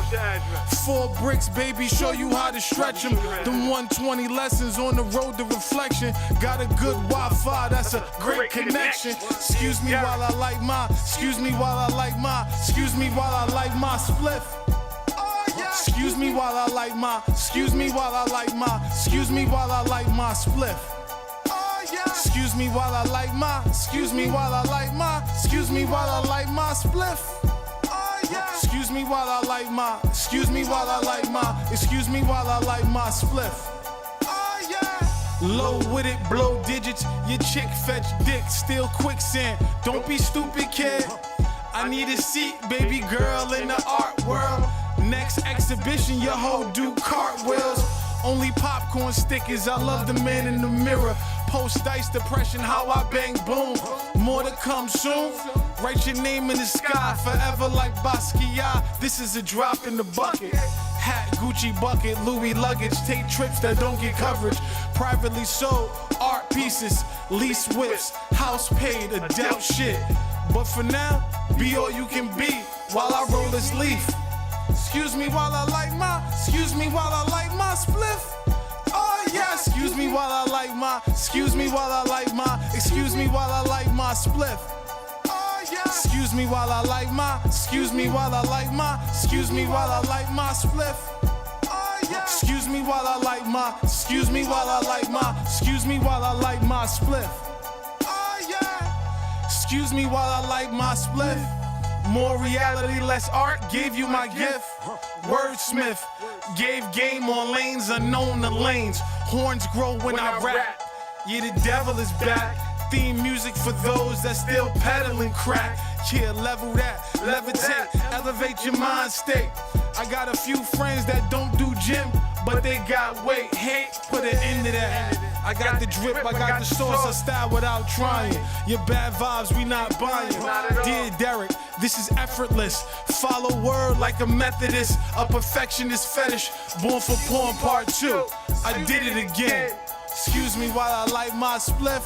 4 bricks, baby, show you how to stretch them. Them 120 lessons on the road to reflection. Got a good Wi-Fi, that's a great connection. Excuse me while I like my, excuse me while I like my, excuse me while I like my spliff. Excuse me while I like my, excuse me while I like my, excuse me while I like my spliff. Excuse me while I like my, excuse me while I like my, excuse me while I like my spliff. Excuse me while I like my, excuse me while I like my, excuse me while I like my spliff. Low with it, blow digits, your chick fetch dick, still quicksand. Don't be stupid, kid. I need a seat, baby girl, in the art world. Next exhibition, your hoe do cartwheels. Only popcorn stickers, I love the man in the mirror. Post-ice depression, how I bang boom. More to come soon. Write your name in the sky, forever like Basquiat. This is a drop in the bucket. Hat, Gucci bucket, Louis luggage. Take trips that don't get coverage. Privately sold, art pieces, lease whips, house paid, adult shit. But for now, be all you can be while I roll this leaf. Excuse me while I like my, excuse me while I like my spliff. Oh yeah, excuse me while I like my, excuse me while I like my, excuse me while I like my spliff. Oh yeah, excuse me while I like my, excuse me while I like my, excuse me while I like my spliff. Oh yeah, excuse me while I like my, excuse me while I like my, excuse me while I like my spliff. Oh yeah, excuse me while I like my spliff. More reality, less art, gave you my gift. Wordsmith, gave game on lanes unknown to lanes. Horns grow when I rap. Yeah, the devil is back. Theme music for those that still peddling crack. Yeah, level that, levitate, elevate your mind state. I got a few friends that don't do gym, but they got weight. Hate, put an end to that. I got the drip, I got the sauce, I style without trying. Your bad vibes, we not buying. Dear Derrick, this is effortless. Follow word like a Methodist, a perfectionist fetish. Born for porn part 2. I did it again. Excuse me while I light my spliff.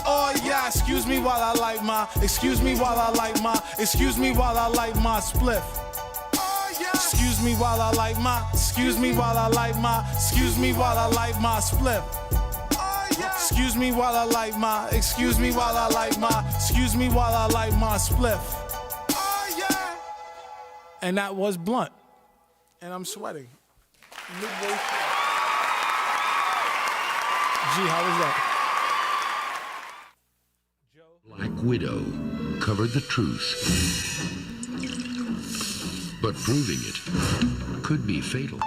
Oh yeah, excuse me while I light my, excuse me while I light my, excuse me while I light my spliff. Excuse me while I light my, excuse me while I light my, excuse me while I light my spliff. Excuse me while I light my, excuse me while I light my, excuse me while I light my spliff. And that was Blunt. And I'm sweating. Midway through. Gee, how was that? Black Widow covered the truth, but proving it could be fatal.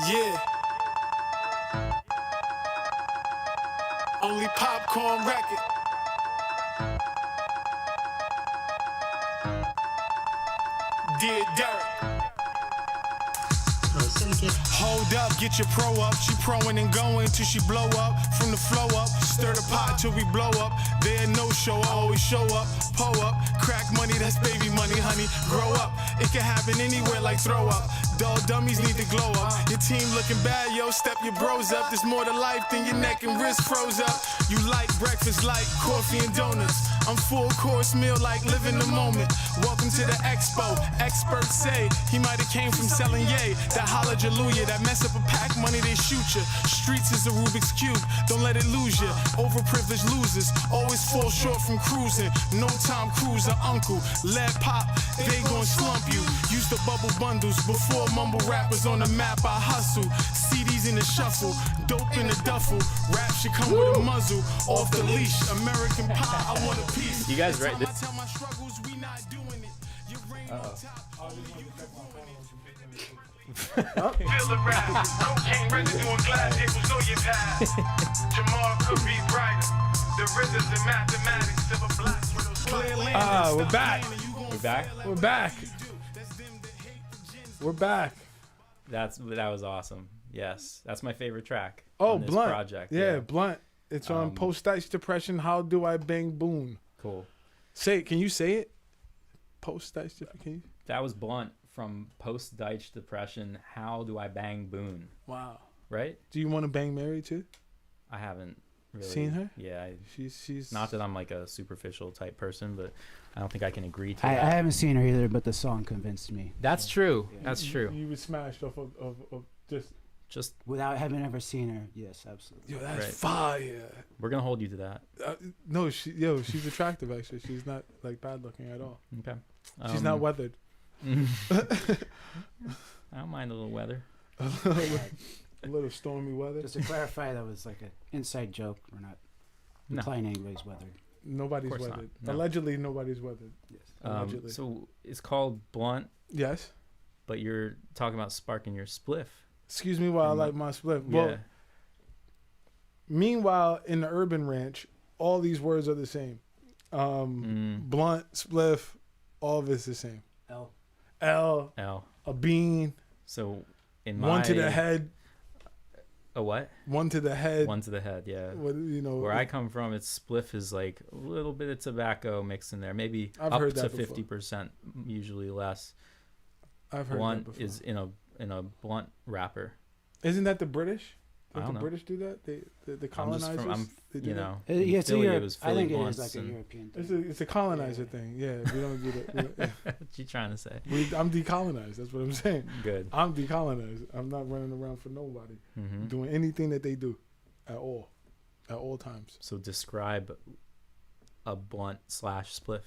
Yeah. Only popcorn record. Dear Derrick. Hold up, get your pro up. She proing and going till she blow up. From the flow up, stir the pot till we blow up. There no show, I always show up. Pull up, crack money, that's baby money, honey. Grow up, it can happen anywhere like throw up. Dull dummies need to glow up. Your team looking bad, yo, step your bros up. There's more to life than your neck and wrist froze up. You like breakfast like coffee and donuts. I'm full course meal like living the moment. Welcome to the expo. Experts say he might have came from selling yay. That hallelujah, that mess up a pack money, they shoot ya. Streets is a Rubik's Cube, don't let it lose ya. Overprivileged losers always fall short from cruising. No time cruiser, uncle, lead pop, they gon' slump you. Used to bubble bundles before mumble rappers on the map. I hustle, CDs in the shuffle, dope in the duffel. Rap should come with a muzzle, off the leash. American pie, I want a piece. You guys ready? Feel the rap, cocaine residue on glass, it was on your past. Jamal could be brighter. The rhythms and mathematics of a black widow's we're back. back? We're back. We're back. That was awesome. Yes, that's my favorite track. Oh, on this Blunt. project. Yeah, Blunt. It's on Post-Dice Depression. How do I bang boon? Cool. Say it. Can you say it? Post-Dice Depression. That was Blunt from Post-Dice Depression. How do I bang boon? Wow. Right? Do you want to bang Mary too? I haven't really Seen her? Yeah, She's not that I'm like a superficial type person, but I don't think I can agree to I that. haven't seen her either, but the song convinced me. That's true. Yeah. That's true. You was smashed off of Just Without having ever seen her, yes, absolutely. Yo, that's Right. fire. we're gonna hold you to that. No, she's attractive actually. She's not like bad looking at all. Okay. She's not weathered. I don't mind a little weather. A little stormy weather. Just to clarify, that was like an inside joke. We're not No. implying anybody's weathered. Nobody's Of course weathered. not. No. Allegedly, nobody's weathered. Yes. Allegedly. So it's called Blunt, Yes. but you're talking about sparking your spliff. Excuse me while I light my split. Well, Yeah. meanwhile, in the urban ranch, all these words are the same. Blunt, spliff, all of it's the same. L. L. A bean, So in my one to the head, A what? one to the head. One to the head. Yeah. What, you know, Where I come from, it's spliff is like a little bit of tobacco mixed in there, maybe I've up heard to that before. 50%, usually less. I've heard Blunt that before. is in a blunt wrapper. Isn't that the British? I Did don't the know. British do that? The I'm just colonizers? from, they do you that? know, Yeah, in it's a Philly, Europe. it was I Philly think it blunts is like a and- European thing. It's a colonizer thing. Yeah, we don't do that. What you trying to say? I'm decolonized. That's what I'm saying. Good. I'm decolonized. I'm not running around for nobody Hmm. doing anything that they do at all times. So describe a blunt / spliff.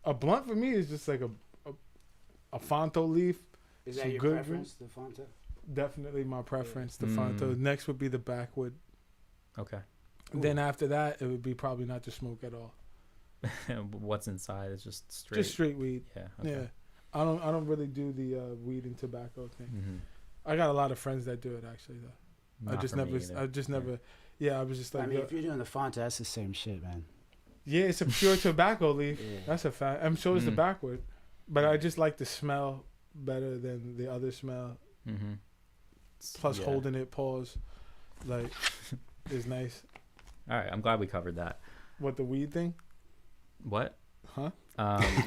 A blunt for me is just like a Fonto leaf. Is Some that your good preference, the Fanta? Definitely my preference, the Mm. Fonto. Next would be the backwood. Okay. Then after that, it would be probably not to smoke at all. What's inside is just straight. Just straight weed. Yeah. Okay. Yeah. I don't really do the weed and tobacco thing. Hmm. I got a lot of friends that do it actually though. I just never yeah, I was just like I mean, if you're doing the Fanta, that's the same shit, man. yeah, it's a pure tobacco leaf. Yeah. That's a fact. I'm sure it's the Mm. backwood. But I just like the smell better than the other smell. Hmm. Plus holding it pause like is nice. All right. I'm glad we covered that. What, the weed thing? What? Huh?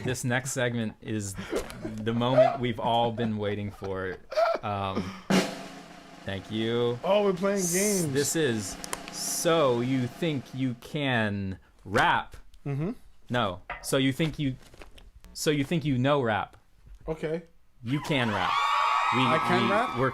This next segment is the moment we've all been waiting for. Thank you. Oh, we're playing games. This is So You Think You Can Rap. Mm-hmm. No. So you think you know rap. Okay. You can rap. I can rap?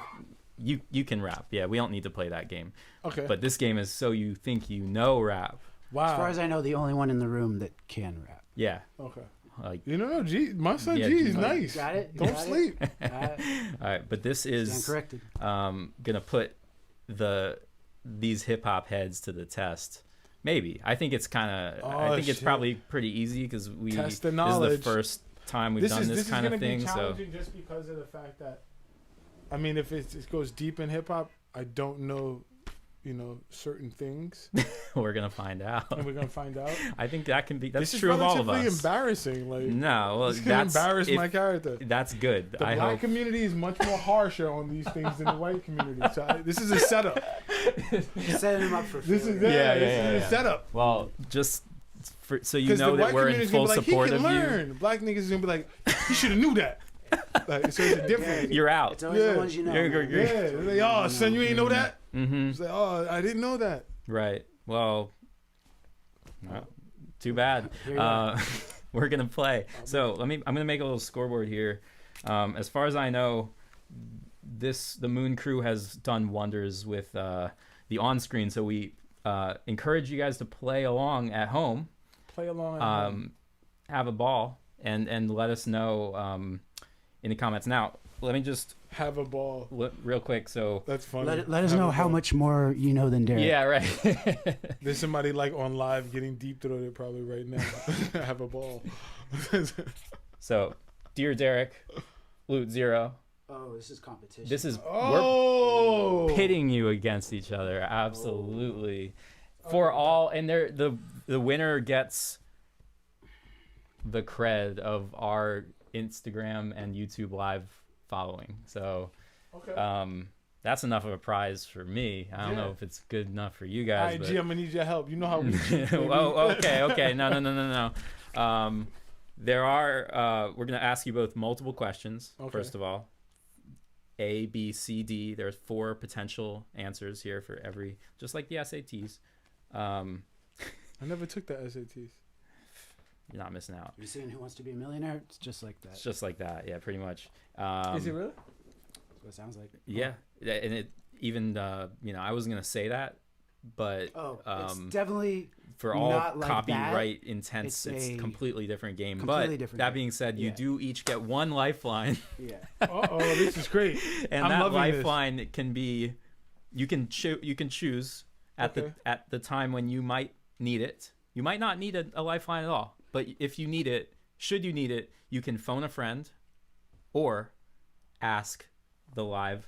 You can rap. Yeah, we don't need to play that game. Okay. But this game is So You Think You Know Rap. Wow. As far as I know, the only one in the room that can rap. Yeah. Okay. Like You know, G, my son Yeah, G G. is nice. Got it? Don't Got it? sleep. all right, but this Stand is corrected. gonna put these hip hop heads to the test. Maybe. I think it's kind of. I Oh, think it's shit. probably pretty easy because Test the this is the knowledge. first time we've done this kind is of gonna thing. be So challenging just because of the fact that, I mean, if it goes deep in hip hop, I don't know, certain things, we're gonna find out. and we're gonna find out. I think that can be. That's This true is of all of relatively us. embarrassing. Like, No, well, this is gonna that's embarrass if- my character. That's good. The I black hope. community is much more harsher on these things than the white community. So this is a setup. Setting him up for This is failure. this is a setup. Well, just so you Because know the that white we're in community is full gonna be like, support he of can you. learn. Black niggas is gonna be like, you should have knew that. Like, so it's a difference. You're out. It's always Yeah. the ones you know. You're- man. you're- Yeah, it's like, oh, son, you ain't know that. Mm-hmm. It's like, oh, I didn't know that. Right. Well, no, too bad. Here you are. We're gonna play. So I'm gonna make a little scoreboard here. As far as I know, the Moon Crew has done wonders with the on-screen. So we encourage you guys to play along at home. Play along. At home. Have a ball and let us know in the comments. Now, let me just Have a ball. real quick. So That's funny. Let us Have know a how ball. much more you know than Derrick. yeah, right. There's somebody like on live getting deep throated probably right now. Have a ball. So, dear Derrick, Loot Zero. Oh, this is competition. This is Oh, we're pitting you against each other, absolutely. For all, and the winner gets the cred of our Instagram and YouTube live following. So that's enough of a prize for me. I don't know if it's good enough for you guys. All right, G, I'm gonna need your help. You know how we cheat, baby. Okay. No. We're gonna ask you both multiple questions. First of all, A, B, C, D. There's 4 potential answers here for every, just like the SATs. I never took the SATs. You're not missing out. You seen Who Wants to Be a Millionaire? It's just like that. It's just like that. Yeah, pretty much. Is it really? That's what it sounds like. Yeah, and it even I wasn't gonna say that, but it's definitely for all not like copyright intents, it's a completely different game. But that being said, you do each get 1 lifeline. Yeah. This is great. And that lifeline can be, you can choose at the time when you might need it. You might not need a lifeline at all, but if you need it, should you need it, you can phone a friend or ask the live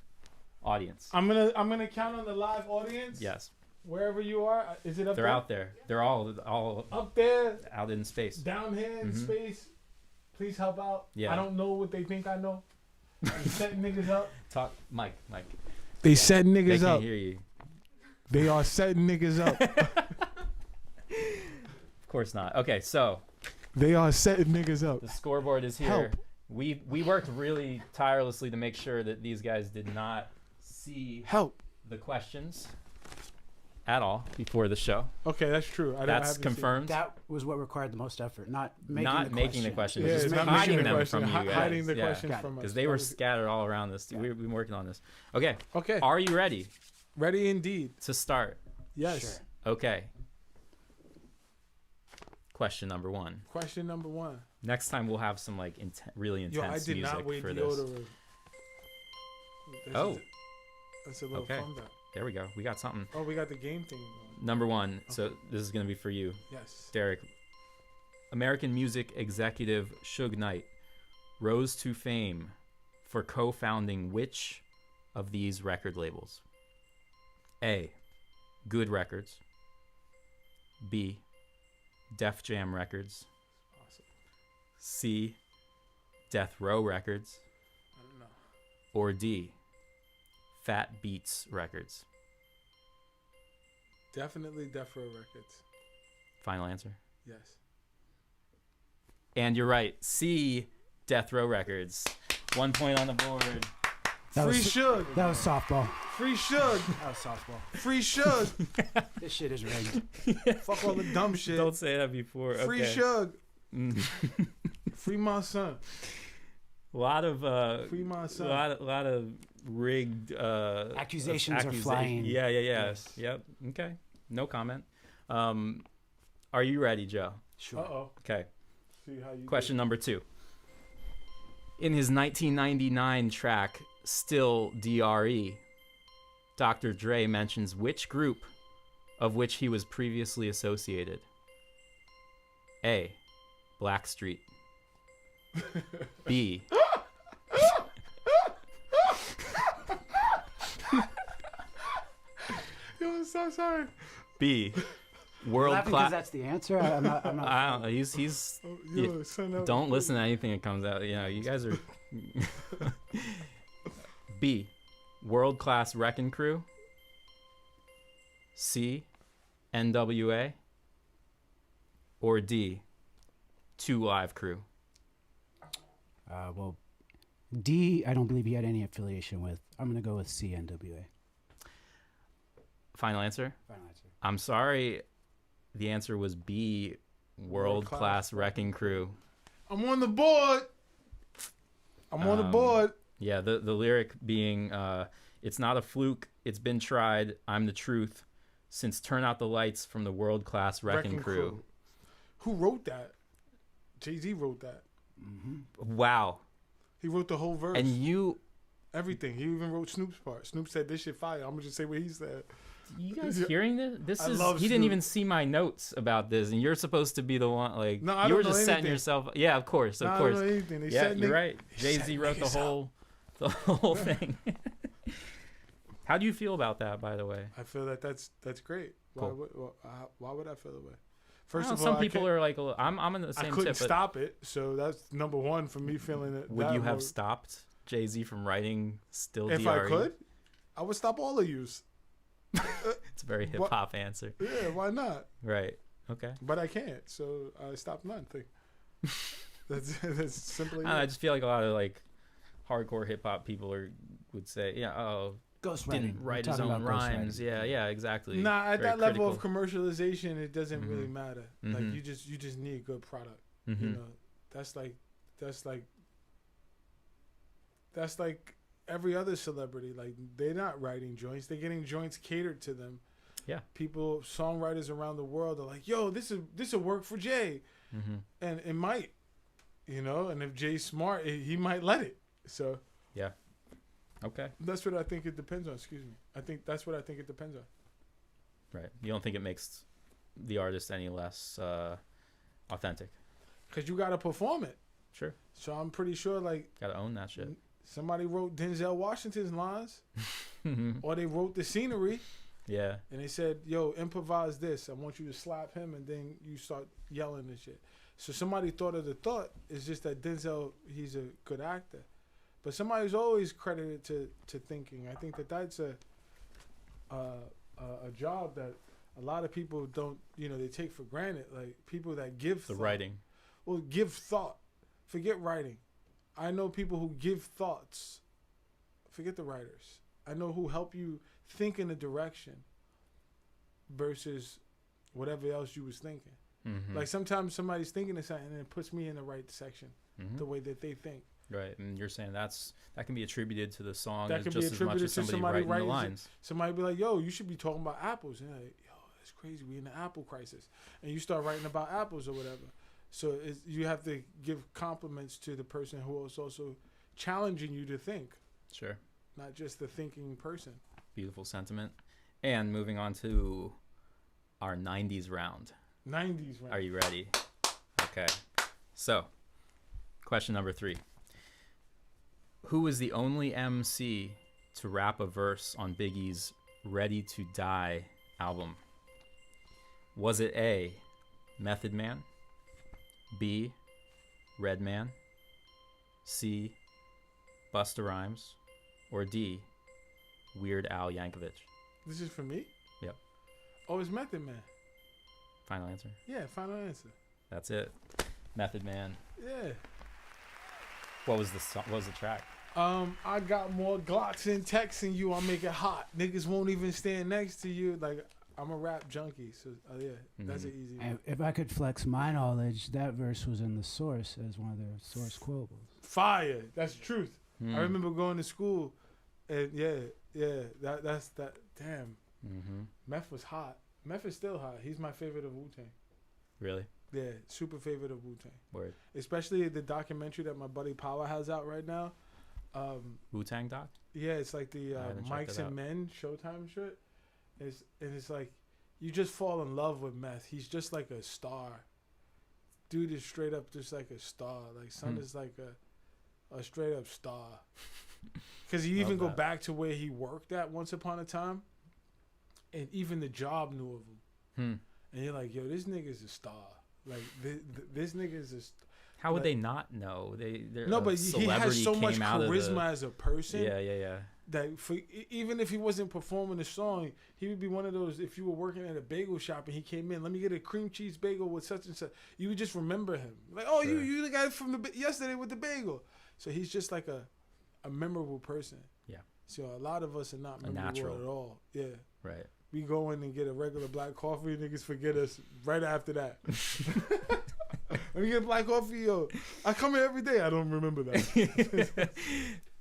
audience. I'm gonna count on the live audience. Yes. Wherever you are, is it up there? They're out there. They're all up there, out in space. Down here in space. Please help out. Yeah. I don't know what they think I know. They setting niggas up. Talk, Mike. They setting niggas They up. can't hear you. They are setting niggas up. Of course not. Okay, so they are setting niggas up. the scoreboard is here. Help. We worked really tirelessly to make sure that these guys did not see the questions at all before the show. Okay, that's true. That's confirmed. That was what required the most effort, not making the questions. Yeah, just not hiding making the them question. from you guys. Hiding the questions from us. Because they were scattered all around this. We've been working on this. Okay. Okay. Are you ready Ready indeed. to start? Yes. Sure. Okay. Question number 1. Question number 1. Next time we'll have some like really intense I did music not wait for this. deodorant. That's a little fun back. There we go. We got something. Oh, we got the game thing going. Number 1. So this is going to be for you. Yes. Derrick. American music executive Suge Knight rose to fame for co-founding which of these record labels? A. Good Records. B. Def Jam Records. Awesome. C. Death Row Records. I don't know. Or D. Fat Beats Records. Definitely Death Row Records. Final answer. Yes. And you're right. C. Death Row Records. 1 point on the board. Free Suge. That was softball. Free Suge. That was softball. Free Suge. This shit is rigged. Fuck all the dumb shit. Don't say that before. Free Okay. Suge. Free my son. A lot of Free my son. lot of rigged Accusations are flying. Yeah. Yes. Yep. Okay. No comment. Are you ready, Joe? Sure. Uh-oh. Okay. See how you Question number 2. In his 1999 track Still DRE, Dr. Dre mentions which group of which he was previously associated? A. Blackstreet. B. Yo, I'm so sorry. B. World Because class. that's the answer. I'm not. I don't know. He's. Yo, son of- Don't listen to anything that comes out. You know, you guys are. B. World class wrecking crew. C. NWA. Or D. 2 Live Crew. Well, D, I don't believe he had any affiliation with. I'm gonna go with C, NWA. Final answer. Final answer. I'm sorry. The answer was B. World class wrecking crew. I'm on the board. I'm on the board. Yeah, the lyric being, it's not a fluke, it's been tried, I'm the truth, since turn out the lights from the world-class wrecking crew. Who wrote that? Jay-Z wrote that. Mm-hmm. Wow. He wrote the whole verse. And you... Everything. He even wrote Snoop's part. Snoop said this shit fire. I'm going to just say what he said. You guys hearing this? I love He didn't Snoop. even see my notes about this, and you're supposed to be the one, like... No, I you were don't know just setting anything. yourself... Yeah, of course, of Nah, course. I don't know anything. They Yeah, said you're nigg- right. they Jay-Z said wrote the niggas whole thing. How do you feel about that, by the way? I feel that that's great. Cool. Why would I feel that way? First of all, some people are like, I'm in the same I couldn't tip. But stop it, so that's number one for me feeling it. would you have stopped Jay-Z from writing Still if DRE? I could? I would stop all of yous. It's a very hip hop answer. Yeah, why not? Right. Okay. But I can't, so I stopped nothing. That's simply. I just feel like a lot of like hardcore hip hop people would say, Ghostwriting. didn't write his own rhymes. Yeah, exactly. Nah, at Very that level of critical. commercialization, it doesn't really matter. Like Mhm. you just need a good product. Mm-hmm. You know, that's like every other celebrity. Like they're not writing joints; they're getting joints catered to them. Yeah. People, songwriters around the world are like, "Yo, this will work for Jay," and it might, you know. And if Jay's smart, he might let it. So Yeah. Okay. that's what I think it depends on. Excuse me. I think that's what I think it depends on. Right. You don't think it makes the artist any less authentic? Cause you gotta perform it. Sure. So I'm pretty sure like Gotta own that shit. somebody wrote Denzel Washington's lines, or they wrote the scenery, Yeah. and they said, "Yo, improvise this. I want you to slap him, and then you start yelling and shit." So somebody thought of the thought. It's just that Denzel, he's a good actor, but somebody's always credited to thinking. I think that's a job that a lot of people don't, they take for granted. Like people that give The thought. writing. Well, give thought. Forget writing. I know people who give thoughts. Forget the writers. I know who help you think in a direction versus whatever else you was thinking. Mm-hmm. Like sometimes somebody's thinking of something and it puts me in the right section, the way that they think. Right, and you're saying that can be attributed to the song That as can be just as much attributed as to somebody writing the writing lines. Somebody be like, "Yo, you should be talking about apples." And you're like, "Yo, that's crazy. We in the apple crisis." And you start writing about apples or whatever. So you have to give compliments to the person who is also challenging you to think, Sure. not just the thinking person. Beautiful sentiment. And moving on to our 90s round. 90s, right? Are you ready? Okay. So, question number 3. Who was the only MC to rap a verse on Biggie's Ready to Die album? Was it A, Method Man, B, Redman, C, Busta Rhymes, or D, Weird Al Yankovic? This is for me? Yep. Oh, it's Method Man. Final answer. Yeah, final answer. That's it. Method Man. Yeah. What was the song? What was the track? I got more Glocks and texts than you. I'll make it hot. Niggas won't even stand next to you. Like, I'm a rap junkie, so yeah, that's an easy one. And if I could flex my knowledge, that verse was in the Source as one of their Source quotables. Fire. That's the truth. I remember going to school, and that's that. Damn, Meth was hot. Meth is still hot. He's my favorite of Wu-Tang. Really? Yeah, super favorite of Wu-Tang. Word. Especially the documentary that my buddy Power has out right now. Wu-Tang doc? Yeah, it's like the I haven't checked Mikes it and out. Men Showtime shit. It's like you just fall in love with Meth. He's just like a star. Dude is straight up just like a star. Like Son is like a straight up star. Because you even go back to where he worked at once upon a time, and even the job knew of him. And you're like, yo, this nigga's a star. Like this nigga's a. How would they not know? They're No, but he has so much charisma as a person. Yeah. That even if he wasn't performing the song, he would be one of those. If you were working at a bagel shop and he came in, let me get a cream cheese bagel with such and such. You would just remember him, like, oh, Sure. you the guy from yesterday with the bagel. So he's just like a memorable person. Yeah. So a lot of us are not memorable natural. at all. Yeah. Right. We go in and get a regular black coffee, niggas forget us right after that. Let me get black coffee, yo. I come here every day. I don't remember that.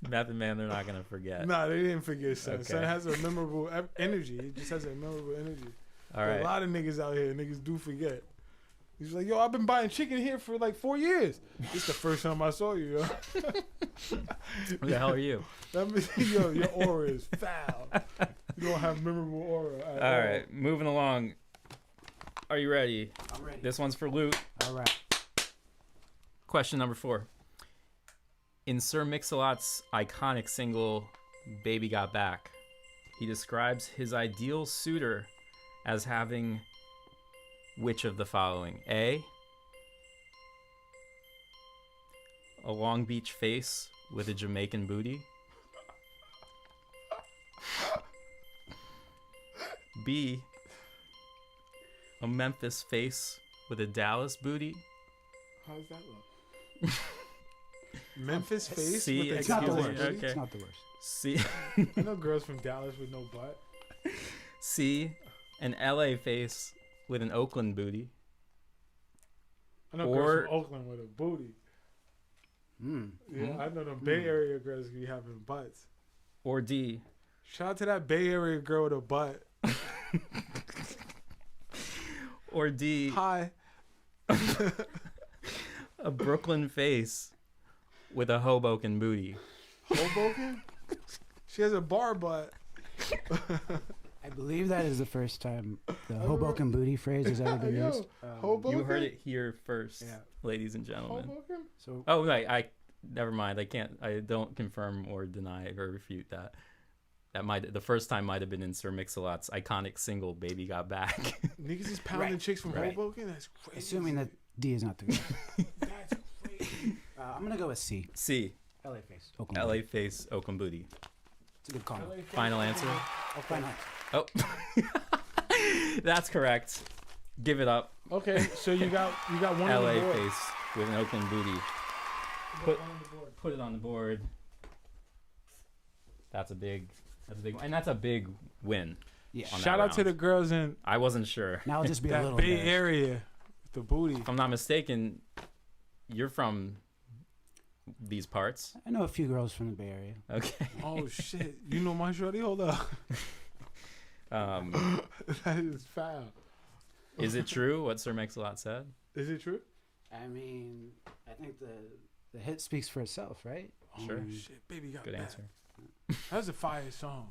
Method Man, they're not gonna forget. Nah, they didn't forget Son. Okay. Son has a memorable energy. He just has a memorable energy. All right. A lot of niggas out here, niggas do forget. He's like, yo, I've been buying chicken here for like 4 years. This the first time I saw you, yo. Who the hell are you? That means, yo, your aura is foul. You don't have memorable aura at all. All right, moving along. Are you ready? I'm ready. This one's for Luke. All right. Question number 4. In Sir Mix-a-Lot's iconic single, Baby Got Back, he describes his ideal suitor as having which of the following? A, a Long Beach face with a Jamaican booty. B, a Memphis face with a Dallas booty. How does that look? Memphis face C, with the It's not the Dallas worst. booty? Okay. It's not the worst. C, I know girls from Dallas with no butt. C, an LA face with an Oakland booty. I know Or- girls from Oakland with a booty. Mm. Yeah, I know them Bay Area girls be having butts. Or D, Shout out to that Bay Area girl with a butt. or D, Hi. a Brooklyn face with a Hoboken booty. Hoboken? She has a bar butt. I believe that is the first time the Hoboken booty phrase has ever been Yo, used. Hoboken? You heard it here first, Yeah. ladies and gentlemen. Hoboken? So Oh, right. Never mind. I don't confirm or deny or refute that. The first time might have been in Sir Mix-a-Lot's iconic single "Baby Got Back." Niggas is pounding Right. chicks from Right. Hoboken? That's crazy. assuming that D is not the correct. That's crazy. I'm gonna go with C. C, LA face. Oakland LA booty. face, Oakland booty. It's a good call. Final answer. Final. Oh, that's correct. Give it up. Okay, so you got one on LA the board. face with an Oakland booty. Put one on the board. Put it on the board. That's a big one. And that's a big win. Yeah. On that Shout out to round. the girls in I wasn't sure. Now I'll just be a that little Bay embarrassed. Area with the booty. If I'm not mistaken, you're from these parts. I know a few girls from the Bay Area. Okay. Oh shit! You know my shorty? Hold up. That is foul. Is it true what Sir Mix-a-Lot said? Is it true? I mean, I think the hit speaks for itself, right? Sure. Oh shit, baby got Good back. answer. That was a fire song.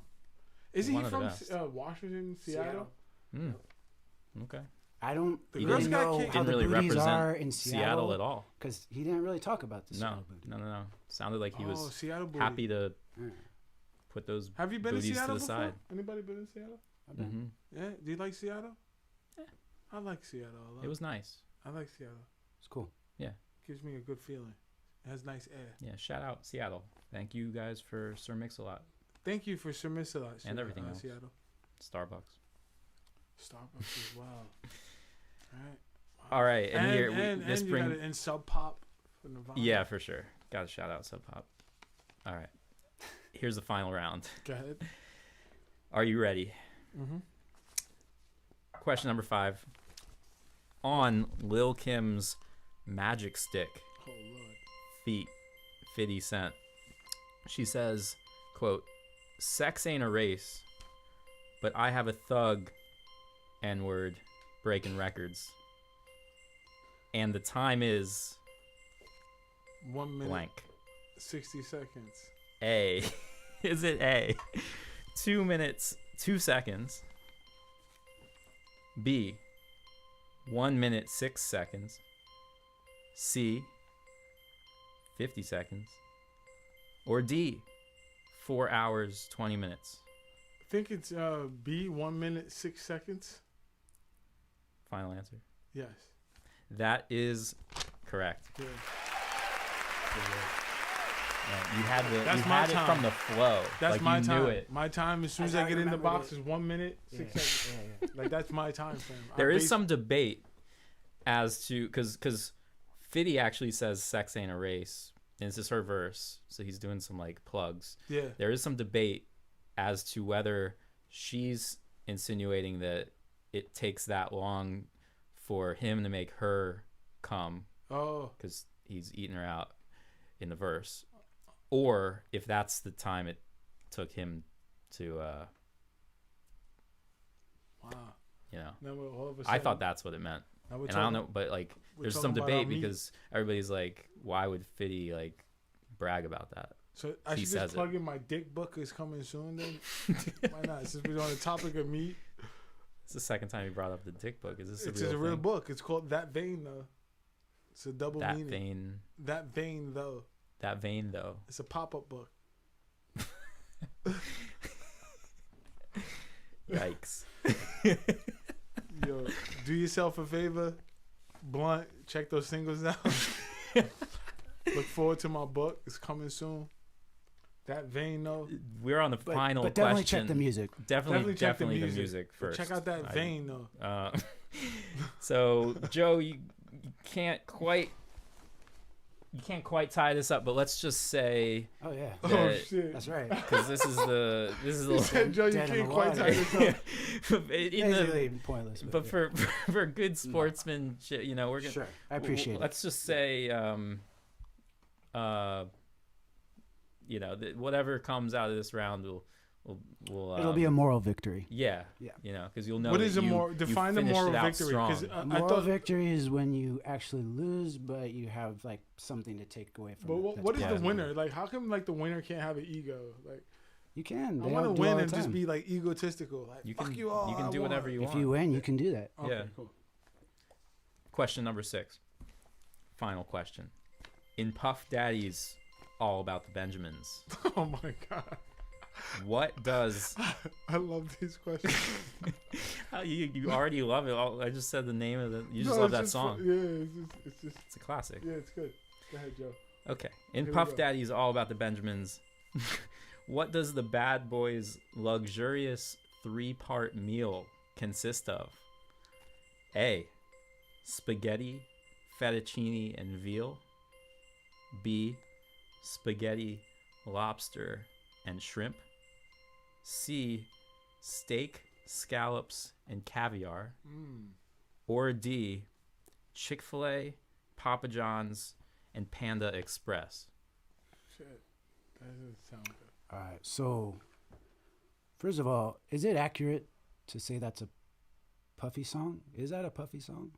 Is he One of the from best. Washington, Seattle? Mm. Okay. I don't The He girls really got know kicked. how Didn't the really booties are represent in Seattle at all. because he didn't really talk about the No, Seattle booty. no. Sounded like he Oh, was Seattle booty. happy to Yeah. put those Have you been to booties to Seattle the before? side. Anybody been in Seattle? I've been- Hmm. Yeah. Do you like Seattle? Yeah. I like Seattle a lot. It was nice. I like Seattle. It's cool. Gives me a good feeling. It has nice air. Yeah. Shout out Seattle. Thank you guys for Sir Mix-a-Lot. Thank you for Sir Mix-a-Lot. And everything else. Seattle. Starbucks. Starbucks as well. Right. All right, and, here this and you bring got it in Sub Pop for Nirvana. yeah for sure. Got to shout out Sub Pop. All right, here's the final round. Go ahead. Are you ready? Mm-hmm. Question number 5. On Lil Kim's Magic Stick Oh Lord. feet 50 Cent, she says, quote, "Sex ain't a race, but I have a thug N-word breaking records. And the time is 1 minute. blank." 60 seconds. A. Is it A? 2 minutes, 2 seconds. B. 1 minute, 6 seconds. C. 50 seconds. Or D. 4 hours, 20 minutes. I think it's B. 1 minute 6 seconds. Final answer. Yes. That is correct. Yeah. Yeah, you had That's you my had it time. from the flow. That's like my you time. knew it. My time. As soon as As I I get in the remembered box it. is 1 minute Yeah. 6 seconds. Yeah. Like that's my time frame. There is some debate as to because Fiddy actually says sex ain't a race, and this is her verse, so he's doing some like plugs. Yeah. There is some debate as to whether she's insinuating that it takes that long for him to make her come Oh. because he's eating her out in the verse, or if that's the time it took him to Wow. you know. Then we're all of a I sudden, thought that's what it meant. now we're And I don't talking- know, but like, we're there's talking some about debate our meat. because everybody's like, why would Fiddy like brag about that? So I he should says just it. plug in my dick book is coming soon then. Why not? Since we're on the topic of meat, It's the second time you brought up the dick book. Is this it's a a real real thing? book. It's called That Vein though. It's a double That meaning. vein, That Vein though. that vein though. It's a pop-up book. Yikes. Yo, do Do yourself a favor, Blunt. Check those singles out. Look forward to my book. It's coming soon. That vein though. We're on the final but definitely question. check the music. Definitely check the music first. Check out that vein though. So Joe, you can't quite tie this up, but let's just say. Oh yeah. Oh shit. That's right. Because this is the He said, Joe, you Dead in can't the quite water. tie this up. Basically pointless. But for good sportsmen, you know, we're gonna. Sure, I appreciate it. Let's just say, you know, whatever comes out of this round will It'll be a moral victory. Yeah. Yeah. You know, because you'll know. What that is a moral? you Define the finished moral it out victory. strong. Because I Moral thought. victory is when you actually lose, but you have like something to take away from But it. what is Yeah. the winner? Like, how come like the winner can't have an ego? Like, You can. I They want all to do all win the and just time. be like egotistical. Like, You fuck can you all. you can I do whatever you If want. you win, you can do that. Okay, Yeah. cool. Question number 6. Final question. In Puff Daddy's All About the Benjamins, Oh my god, what does I love these questions. you already love it? I just said the name of the. You just No, love it's that song. Yeah, it's just It's a classic. yeah, it's good. Go ahead, Joe. Okay. In Here we Puff go. Daddy's All About the Benjamins, what does the Bad Boys' luxurious 3-part meal consist of? A. Spaghetti, fettuccine, and veal. B. Spaghetti, lobster, and shrimp. C. Steak, scallops, and caviar. Or D. Chick-fil-A, Papa John's, and Panda Express. Shit, that doesn't sound good. All right. So, first of all, is it accurate to say that's a Puffy song? Is that a Puffy song?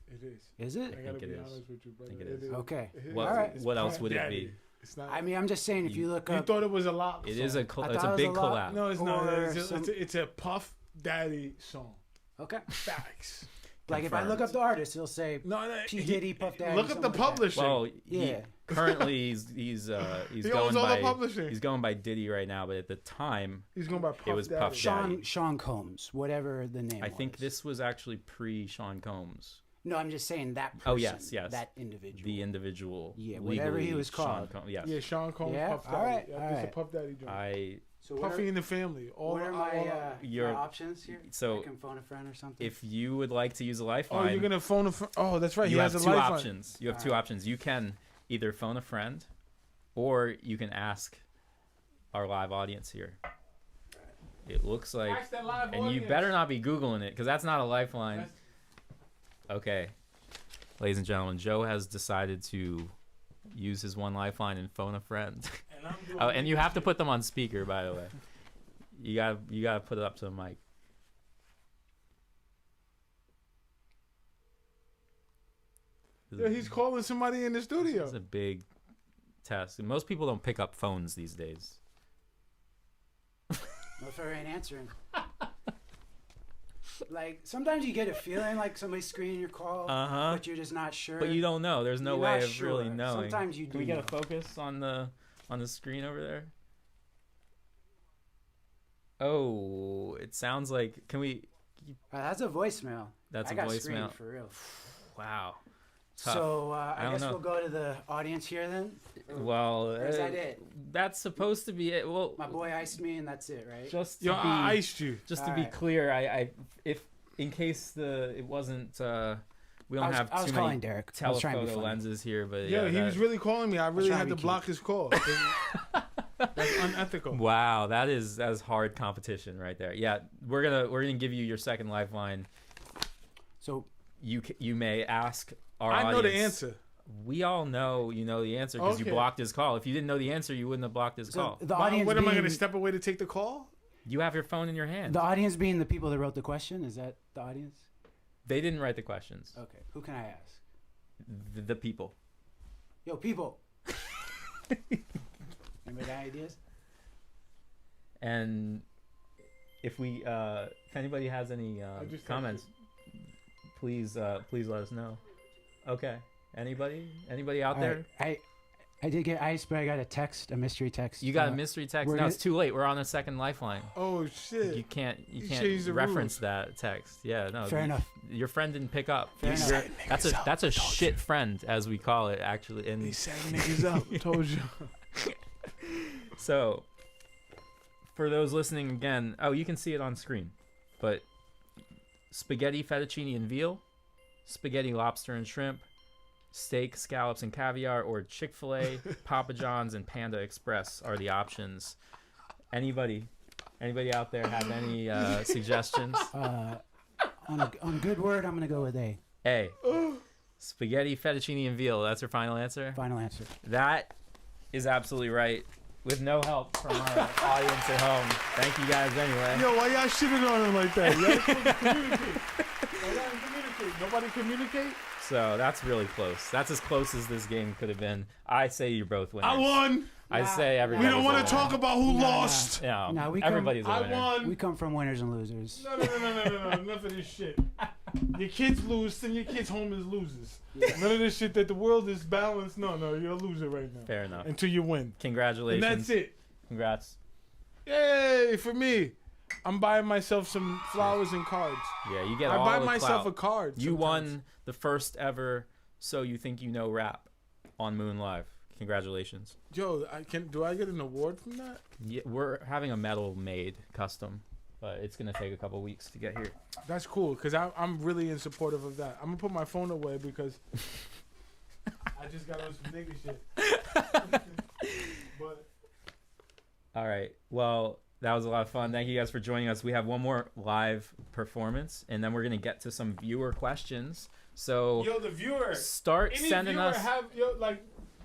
It is. Is it? I gotta think it be is. honest with you, brother. think it is. Okay. What, All right. what else Puff would Daddy. it be? It's not. I mean, I'm just saying, if you look you up, thought it was a lot. It is a I it's thought a it was big a lot. collab. No, it's not. or It's some- it's a Puff Daddy song. okay. Facts. Like if I look up the artist, it'll say No, P Diddy, Puff Daddy. Look up the something like that. publishing. Well, Yeah. currently he's He going owns all the by publishing. he's going by Diddy right now, but at the time He's going by Puff it was Daddy. Puff Daddy. Sean Combs, whatever the name. I think was. this was actually pre Sean Combs, No, I'm just saying that person. Oh, yes. That individual. the individual. Yeah, whatever he legally was called. Sean Yes. Yeah, Sean Combs, Yeah? Puff Daddy. All right, Yeah, all it's right. a Puff Daddy joint. So Puffy in the family. All what are my Your- options here? so I can phone a friend or something. If you would like to use a Oh, lifeline, you're gonna phone a friend? Oh, that's right. you He have has a two lifeline. options. You have two options. You can either phone a friend, or you can ask our live audience here. It looks like, Ask that live and you audience. better not be Googling it, because that's not a lifeline. That's- Okay, ladies and gentlemen, Joe has decided to use his one lifeline and phone a friend. And I'm doing Oh, and you have to put them on speaker, by the way. You gotta put it up to the mic. Yeah, he's calling somebody in the studio. It's a big test. And most people don't pick up phones these days. What if I ain't answering? Like sometimes you get a feeling like somebody's screening your call, Uh-huh. but you're just not sure. But you don't know. There's no You're way not of really sure. knowing. Sometimes you do Can we get a know. focus on the screen over there? Oh, it sounds like. Can we? That's a voicemail. That's I a got voicemail. screened for real. Wow. Tough. So I don't guess know. we'll go to the audience here then. Well, Or is that it? That's supposed to be it. Well, My boy iced me, and that's it, right? just to Yo, be, I iced you. just to All be right. clear, I if in case it wasn't we don't have I was too calling many Derrick. I was trying to be telephoto funny. lenses here, but Yeah, he that- was really calling me. I really trying had to to be block his call. That's unethical. Wow, that's hard competition right there. Yeah, we're gonna give you your second lifeline. So You may ask our I know the audience. answer. We all know you know the answer because Okay. you blocked his call. If you didn't know the answer, you wouldn't have blocked his call. the But audience. what am I being- going to step away to take the call? You have your phone in your hand. The audience being the people that wrote the question. Is that the audience? They didn't write the questions. Okay. Who can I ask? The people. Yo, people. Anybody got ideas? And if anybody has any just comments, please let us know. Okay. Anybody out there? I I did get ice, but I got a mystery text. You got a mystery text? we're No, gonna- it's too late. We're on a second lifeline. Oh shit! You can't changed the reference rules. that text. Yeah, no. Fair enough. Your friend didn't pick up. Fair enough. You're- that's a shit friend, as we call it, actually. He And set niggas up. Told you. so, for those listening again, you can see it on screen, but spaghetti, fettuccine, and veal, spaghetti, lobster, and shrimp, steak, scallops, and caviar, or Chick-fil-A, Papa John's, and Panda Express are the options. Anybody out there have any suggestions? On good word, I'm gonna go with A. A. Spaghetti, fettuccine, and veal. That's your final answer? Final answer. That is absolutely right. With no help from our audience at home. Thank you guys anyway. Yo, why y'all shitting on him like that? Y'all communicate. Why y'all communicate? Nobody communicate? So that's really close. That's as close as this game could have been. I say you're both winners. I won. I say everybody. We don't want to talk about who lost. No, No, we everybody's a I winner. won. We come from winners and losers. No. Enough of this shit. Your kids lose, send your kids home as losers. None of this shit that the world is balanced. No, you're a loser right now. Fair enough. Until you win. Congratulations. And that's it. Congrats. Yay, for me. I'm buying myself some flowers and cards. Yeah, you get I all buy the myself clout. a card. You sometimes. won the first ever So You Think You Know rap on Moon Live. Congratulations. Yo, do I get an award from that? Yeah, we're having a medal made custom, but it's gonna take a couple weeks to get here. That's cool, because I'm really in support of that. I'm going to put my phone away because I just got on some nigga shit. But All right. Well, that was a lot of fun. Thank you guys for joining us. We have one more live performance, and then we're gonna get to some viewer questions. So yo, the viewer, start any sending viewer us.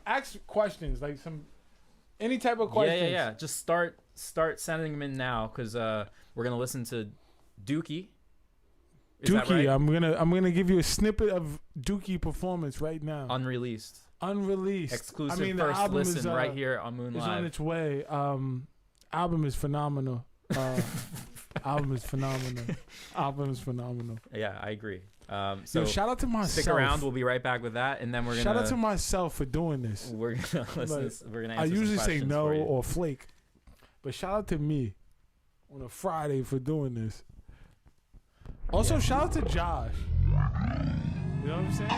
ask questions, like any type of questions. Yeah. Just start sending them in now, because we're gonna listen to Dookie. Is that Dookie, right? I'm gonna give you a snippet of Dookie performance right now. Unreleased, Unreleased, exclusive the first album listen is, right here on Moon It's on Live. its way. Album is phenomenal. Album is phenomenal. Yeah, I agree. So Yo, shout out to myself. stick around. We'll be right back with that, and then we're gonna Shout out to myself for doing this. we're gonna listen. Like, We're gonna. Answer I usually some say questions no for you. or flake, but shout out to me on a Friday for doing this. Also, shout out to Josh. You know what I'm saying?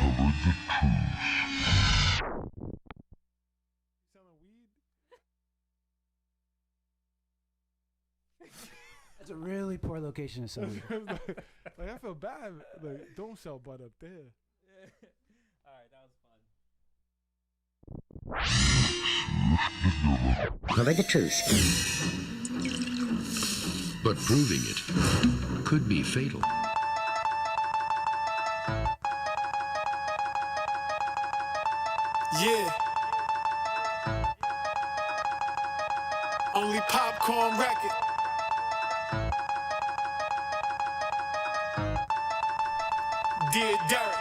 Selling weed? That's a really poor location to sell weed. Like I feel bad. Like, don't sell butt up there. All right, that was fun. Cover the truth. But proving it could be fatal. Yeah. Only popcorn record. Dear Derrick.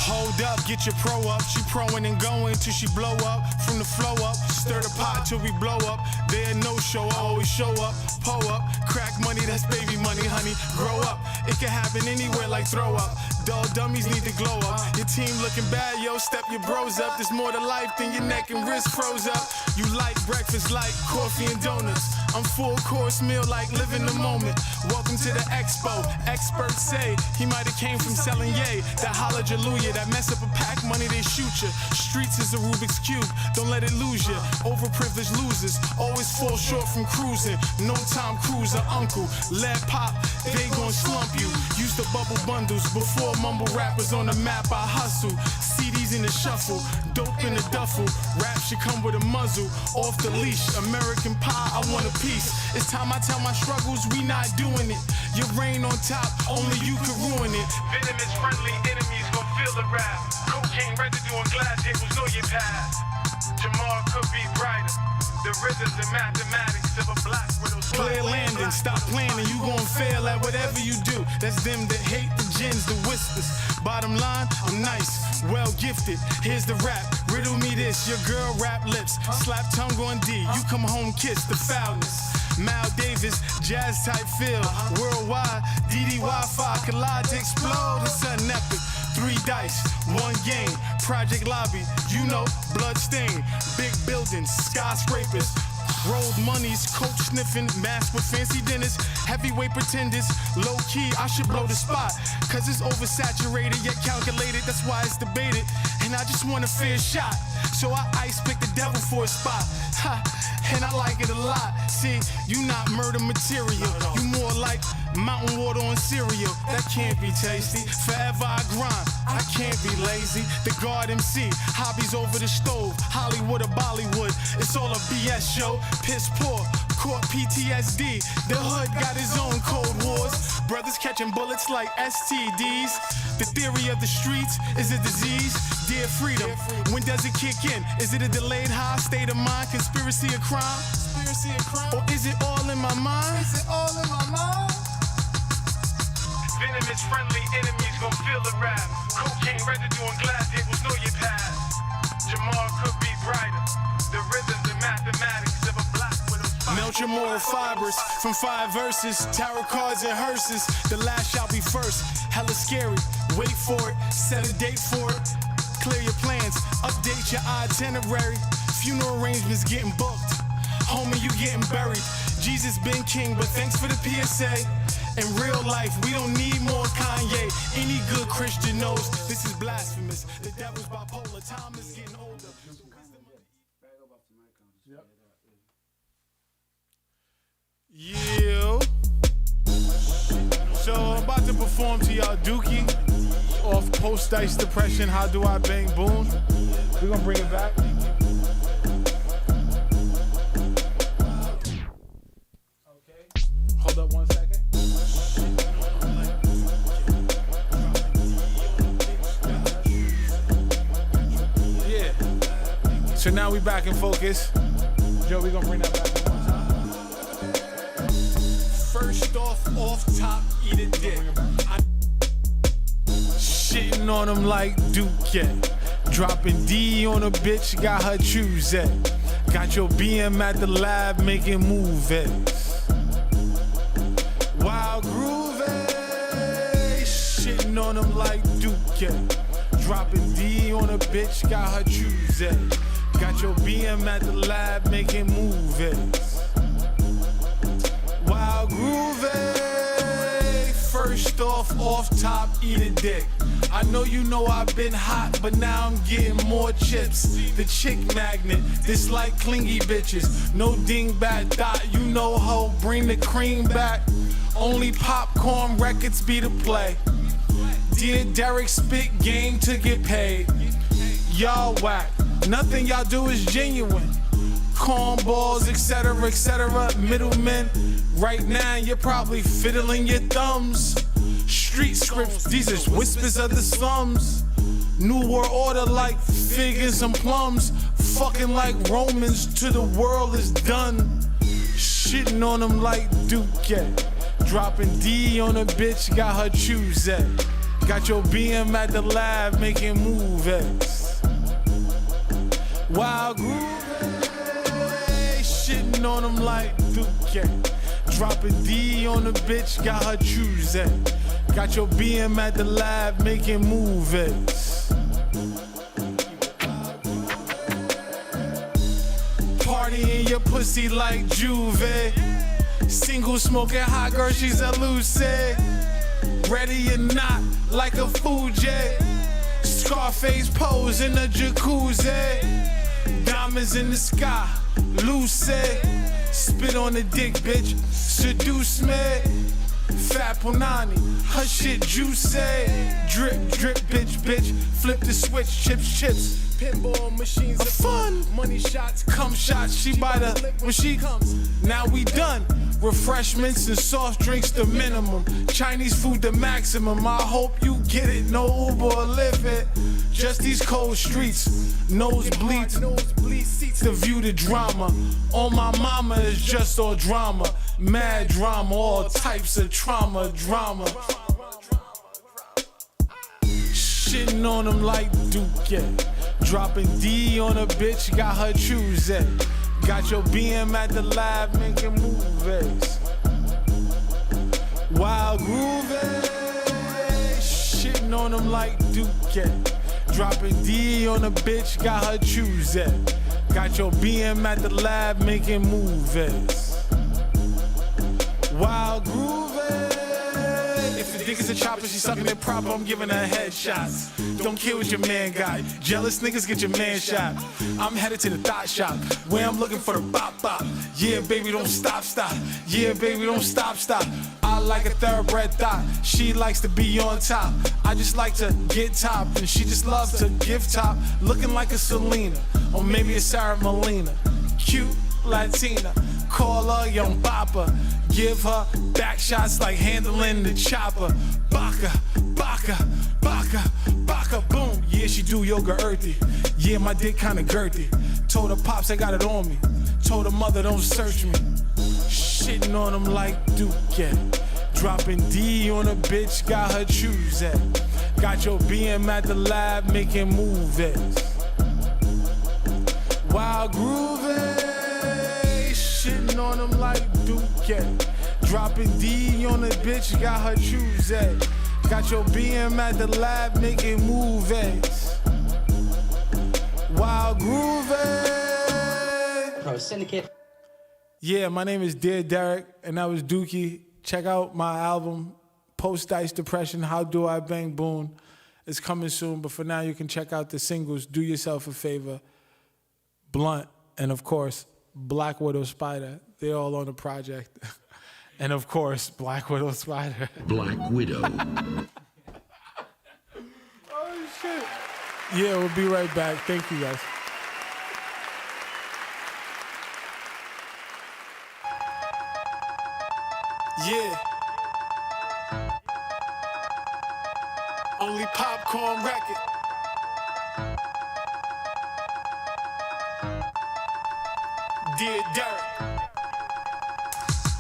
Hold up, get your pro up. She proing and going till she blow up. From the flow up, stir the pot till we blow up. There no show, I always show up. Pull up, crack money, that's baby money, honey. Grow up, it can happen anywhere like throw up. Dull dummies need to glow up. Your team looking bad, yo, step your bros up. There's more to life than your neck and wrist froze up. You like breakfast like coffee and donuts. I'm full course meal like living the moment. Welcome to the expo. Experts say he might have came from selling yay. That hallelujah, that mess up a pack money, they shoot ya. Streets is a Rubik's Cube, don't let it lose ya. Overprivileged losers always fall short from cruising. No time cruiser, uncle. Lead pop, they gon' slump you. Used to bubble bundles before mumble rappers on the map. I hustle. CDs in the shuffle, dope in the duffel. Rap should come with a muzzle, off the leash. American pie, I want a piece. It's time I tell my struggles, we not doing it. Your reign on top, only you can ruin it. Venomous friendly enemies gon' feel the wrath. Cocaine residue on glass tables, know your path. Tomorrow could be brighter. The rhythms and mathematics of a black widow's clear landing, stop planning, you gon' fail at whatever you do. That's them that hate the gins, the whispers. Bottom line, I'm nice, well gifted. Here's the rap, riddle me this. Your girl rap lips, slap tongue on D. You come home, kiss the foulness. Mal Davis, jazz type feel. Worldwide, DD Wi-Fi, collide to explode. It's something epic. 3 dice, 1 game. Project Lobby, you know, blood stain. Big buildings, skyscrapers. Road monies, coach sniffing, mask with fancy dinners, heavyweight pretenders, low key, I should blow the spot, cause it's oversaturated yet calculated, that's why it's debated, and I just want a fair shot, so I ice pick the devil for a spot, ha, and I like it a lot, see, you not murder material, you more like mountain water on cereal, that can't be tasty, forever I grind, I can't be lazy, the guard MC, hobbies over the stove, Hollywood or Bollywood, it's all a BS show, piss poor, caught PTSD, the hood got his own cold wars, brothers catching bullets like STDs, the theory of the streets is a disease, dear freedom, when does it kick in, is it a delayed high state of mind, conspiracy of crime, or is it all in my mind, venomous friendly enemies gon' feel the rap, cocaine residue on glass tables, know your past, Jamal could be brighter, the rhythms and mathematics of a black widow. Melt your moral fibers from 5 verses, tarot cards and hearses. The last shall be first. Hella scary. Wait for it. Set a date for it. Clear your plans. Update your itinerary. Funeral arrangements getting booked. Homie, you getting buried. Jesus been king, but thanks for the PSA. In real life, we don't need more Kanye. Any good Christian knows this is blasphemous. The devil's bipolar. Time is getting older. Yeah. So I'm about to perform to y'all Dookie off Post-Ice Depression, How Do I Bang Boom. We're gonna bring it back. Okay. Hold up 1 second. Yeah. So now we back in focus. Joe, we gonna bring that back. First off top, eat a dick. Shitting on him like Duke, yeah. Dropping D on a bitch, got her choosing. Got your BM at the lab making movies. Wild groovy. Shitting on him like Duke, yeah. Dropping D on a bitch, got her choosing. Got your BM at the lab making movies. Wild groovy. First off top, eat a dick. I know you know I've been hot, but now I'm getting more chips. The chick magnet, this like clingy bitches. No dingbat dot, you know ho, bring the cream back. Only popcorn records be the play. Dear Derrick, spit game to get paid. Y'all whack, nothing y'all do is genuine. Cornballs, etc., middlemen. Right now, you're probably fiddling your thumbs. Street scripts, these are whispers of the slums. New world order like figures and plums. Fucking like Romans till the world is done. Shitting on them like Duke, yeah. Dropping D on a bitch, got her choose at. Got your BM at the lab making movies. Wild groove. Shitting on them like Duke, yeah. Dropping D on a bitch, got her choose at. Got your BM at the lab making movies. Partying your pussy like Juve. Single smoking hot girl, she's a Lucy. Ready or not, like a Fuji. Scarface pose in a jacuzzi. Diamonds in the sky, Lucy. Spit on the dick, bitch, seduce me. Fat Punani, her shit juicy. Drip, drip, bitch, flip the switch, chips. Pinball machines are fun. Money shots, cum shots, she buy the when she comes. Now we done. Refreshments and soft drinks the minimum. Chinese food the maximum. I hope you get it, no Uber or live it. Just these cold streets, nosebleeds, to view the drama. On my mama is just all drama. Mad drama, all types of drama. Shitting on them like Duke, yeah. Dropping D on a bitch, got her choose it. Got your BM at the lab making movies. Wild groovy, shitting on them like Duke. Dropping D on a bitch, got her choosing. Got your BM at the lab making movies. Wild groovy. If the dick is a chopper, she sucking it proper, I'm giving her headshots. Don't care what your man got. Jealous niggas get your man shot. I'm headed to the thought shop, where I'm looking for the bop bop. Yeah, baby, don't stop. Yeah, baby, don't stop. I like a thoroughbred thought. She likes to be on top. I just like to get top, and she just loves to give top. Looking like a Selena, or maybe a Sarah Molina. Cute Latina, call her Young Bopper. Give her back shots like handling the chopper. Baka, boom. Yeah, she do yoga earthy. Yeah, my dick kinda girthy. Told her pops I got it on me. Told her mother don't search me. Shitting on them like Duke, yeah. Dropping D on a bitch, got her choose at. Got your BM at the lab making movies. Wild groovy, shitting on them like Duke, yeah. Dropping D on a bitch, got her choose at. Got your BM at the lab making movies. Wild groovy. Pro Syndicate. Yeah, my name is Derrick, and that was Dookie. Check out my album, Post-Dice Depression, How Do I Bang Boon. It's coming soon, but for now you can check out the singles, Do Yourself a Favor, Blunt, and of course, Black Widow Spider. They're all on the project. And of course, Black Widow Spider. Black Widow. Oh, shit. Yeah, we'll be right back. Thank you, guys. Yeah. Only popcorn record. Dear Derrick.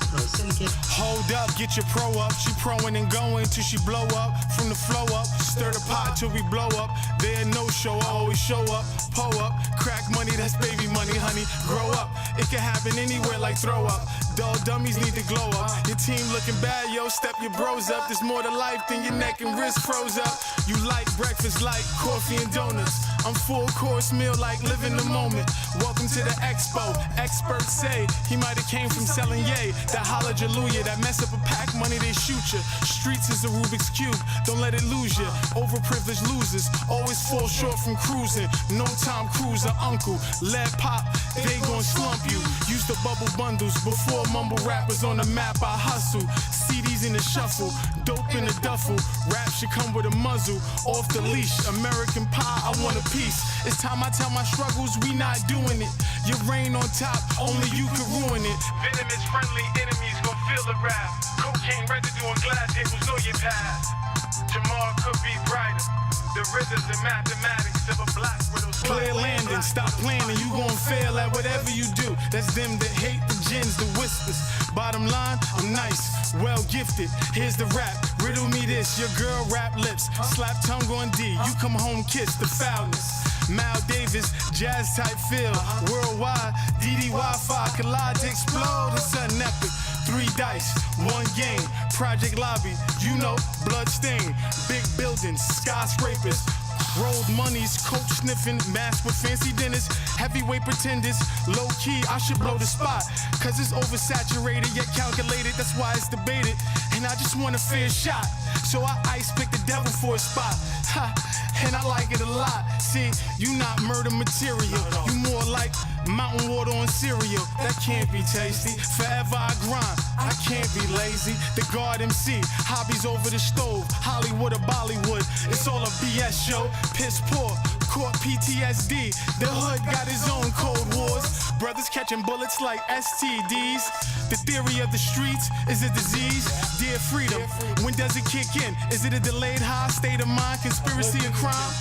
Pro Syndicate. Hold up, get your pro up. She proing and going till she blow up. From the flow up, stir the pot till we blow up. There no show, I always show up. Pull up, crack money, that's baby money, honey. Grow up, it can happen anywhere like throw up. Dull dummies need to glow up. Your team looking bad, yo, step your bros up. There's more to life than your neck and wrist froze up. You like breakfast like coffee and donuts. I'm full course meal like living the moment. Welcome to the expo. Experts say he might have came from selling yay. That hallelujah, that mess up a pack money, they shoot ya. Streets is a Rubik's Cube, don't let it lose ya. Overprivileged losers always fall short from cruising. No time cruiser, uncle, lead pop, they gon' slump you. Used to bubble bundles before mumble rappers on the map. I hustle, CDs in the shuffle, dope in the duffel. Rap should come with a muzzle, off the leash. American pie, I want a piece. It's time I tell my struggles, we not doing it. Your reign on top, only you can ruin it. Venomous friendly enemies gon' feel the wrath. Cocaine residue on glass tables, know your path. Tomorrow could be brighter. The rhythms and mathematics of a black widow's clear landing, stop planning, you gon' fail at whatever you do. That's them that hate the gins, the whispers. Bottom line, I'm nice, well gifted. Here's the rap, riddle me this. Your girl rap lips, slap tongue on D. You come home, kiss the foulness. Mal Davis, jazz type feel. Worldwide, DD Wi-Fi, collide to explode. It's an epic. 3 dice, 1 game, project lobby, you know, blood stain, big buildings, skyscrapers, rolled monies, coach sniffing, mask with fancy dinners, heavyweight pretenders, low key, I should blow the spot, cause it's oversaturated yet calculated, that's why it's debated, and I just want a fair shot, so I ice pick the devil for a spot, ha, and I like it a lot, see, you not murder material, you more like mountain water on cereal, that can't be tasty. Forever I grind, I can't be lazy. The God MC, hobbies over the stove, Hollywood or Bollywood, it's all a BS show. Piss poor, caught PTSD. The hood got his own cold wars. Brothers catching bullets like STDs. The theory of the streets is a disease. Dear freedom, when does it kick in? Is it a delayed high state of mind? Conspiracy of crime?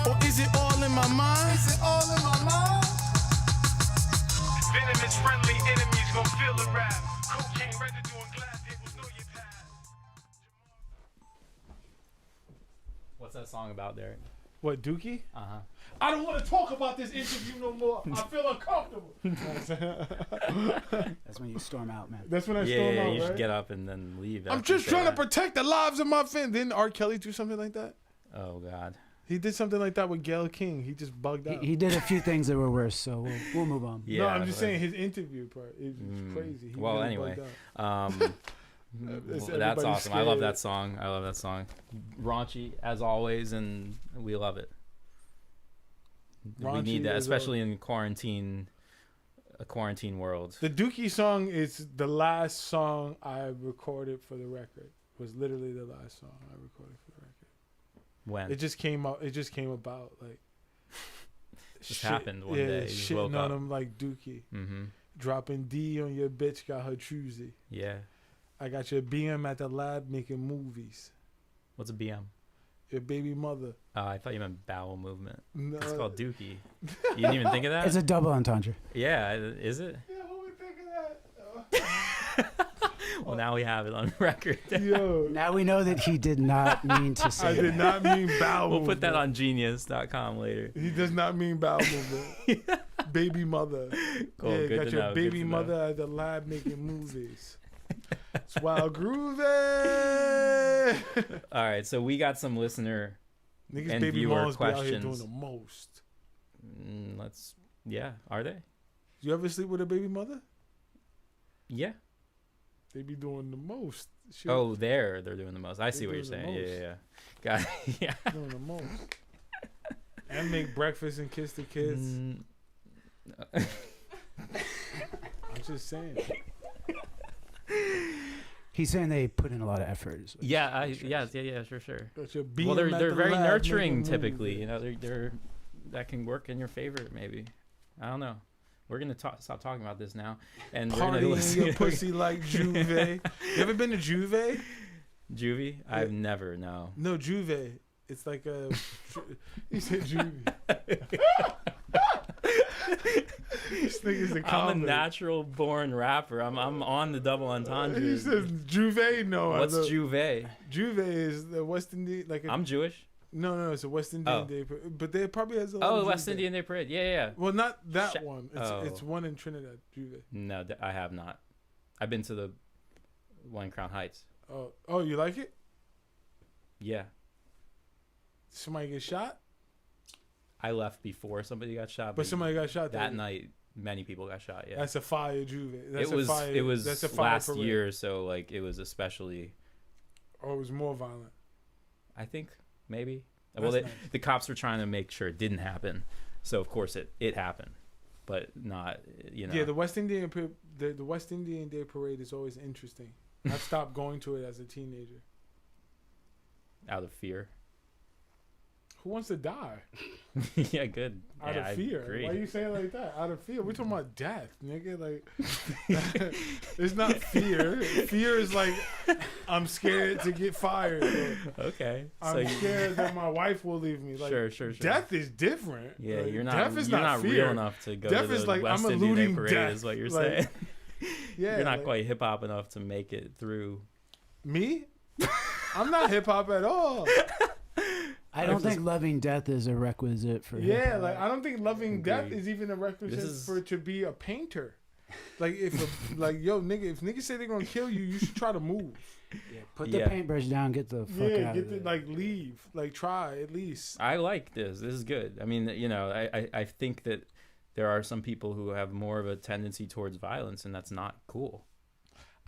Or is it all in my mind? Is it all in my mind? Venomous friendly enemies gon' feel the rap. Cocaine residue on glass tables, know your path. What's that song about, Derrick? What, Dookie? Uh-huh. I don't want to talk about this interview no more. I feel uncomfortable. That's when you storm out, man. That's when I Yeah, storm out, you right? should get up and then leave. I'm after you just say trying to that. protect the lives of my fans. Didn't R. Kelly do something like that? Oh God. He did something like that with Gayle King. He just bugged out. He did a few things that were worse, so we'll move on. Yeah. No, I'm just but- saying his interview part. It's crazy. He Well, really anyway. bugged out. That's everybody's awesome. I love scared. that song. I love that song. Raunchy as always, and we love it. We Raunchy need that, as especially in a quarantine world. The Dookie song is the last song I recorded for the record. Was literally the last song I recorded for the record. When It just came out. It just came about like. Just happened one day. You just shitting woke on up. him like Dookie. Mm-hmm. Dropping D on your bitch, got her choosy. Yeah. I got your BM at the lab making movies. What's a BM? Your baby mother. I thought you meant bowel movement. No. It's called Dookie. You didn't even think of that? It's a double entendre. Yeah, is it? Yeah, who would think of that? Well, now we have it on record. Yo, Now we know that he did not mean to say I did not mean bowel We'll movement. put that on genius.com later. He does not mean bowel movement. Baby mother. Cool, Yeah, good got to your know, baby good to know. mother at the lab making movies. It's wild groovy. All right, so we got some listener. Niggas And baby viewer moms be out here doing questions. the most. Are they? You ever sleep with a baby mother? Yeah. They be doing the most. Shit. Oh, they're doing the most. I see what you're doing the saying. most. Yeah. Got it. Yeah. Doing the most. And make breakfast and kiss the kids. I'm just saying. He's saying they put in a lot of effort. is what he's Yeah, saying. sure. Got your Well, BM they're at the very lab nurturing making typically. movies. You know, they're that can work in your favor maybe. I don't know. We're gonna stop talking about this now, and we're gonna Party in listen. your pussy like Juve. You ever been to Juve? Juvie? I've never. No. No, Juve. It's like a. He said Juve. This nigga's a I'm a comedy. natural born rapper. I'm on the double He entendre. says Juve. No, What's I don't- Juve? Juve is the West Indian. Like a, I'm Jewish. no, it's a West Indian Oh. day, but there probably has a lot Oh, of West Juve. Indian Day Parade. Yeah. Well, not that Sha- one. Oh. It's one in Trinidad, Juve. No, I have not. I've been to the one in Crown Heights. Oh, you like it? Yeah. Somebody get shot, I left before somebody got shot. but somebody got shot that night. Many people got shot. Yeah. That's a fire Juve. That's It was That's a fire last parade. year, so like it was especially. Or it was more violent. I think maybe. That's Well, nice. the cops were trying to make sure it didn't happen, so of course it happened, but not you know. Yeah, the West Indian the West Indian Day Parade is always interesting. I stopped going to it as a teenager. Out of fear. Who wants to die? Yeah, good. Out Yeah, of I fear. agree. Why you say it like that? Out of fear. We're talking about death, nigga. Like, it's not fear. Fear is like, I'm scared to get fired. Or, Okay. I'm scared that my wife will leave me. Like, Sure. Death is different. Yeah, Like, you're not. Death is you're not not fear. real enough to go Death to is the like, West I'm Indian Day eluding Parade. death. Is what you're Like, saying. Yeah, You're not like, quite hip hop enough to make it through. Me? I'm not hip hop at all. I don't think loving death is a requisite for Yeah, hip-hop. like I don't think loving death Agreed. is even a requisite This is- for it to be a painter. Like like yo nigga, if niggas say they're gonna kill you, you should try to move. Put the Yeah. paintbrush down, get the fuck Yeah, out get of the, there. like leave, like try at least. I like this. This is good. I mean, you know, I think that there are some people who have more of a tendency towards violence, and that's not cool.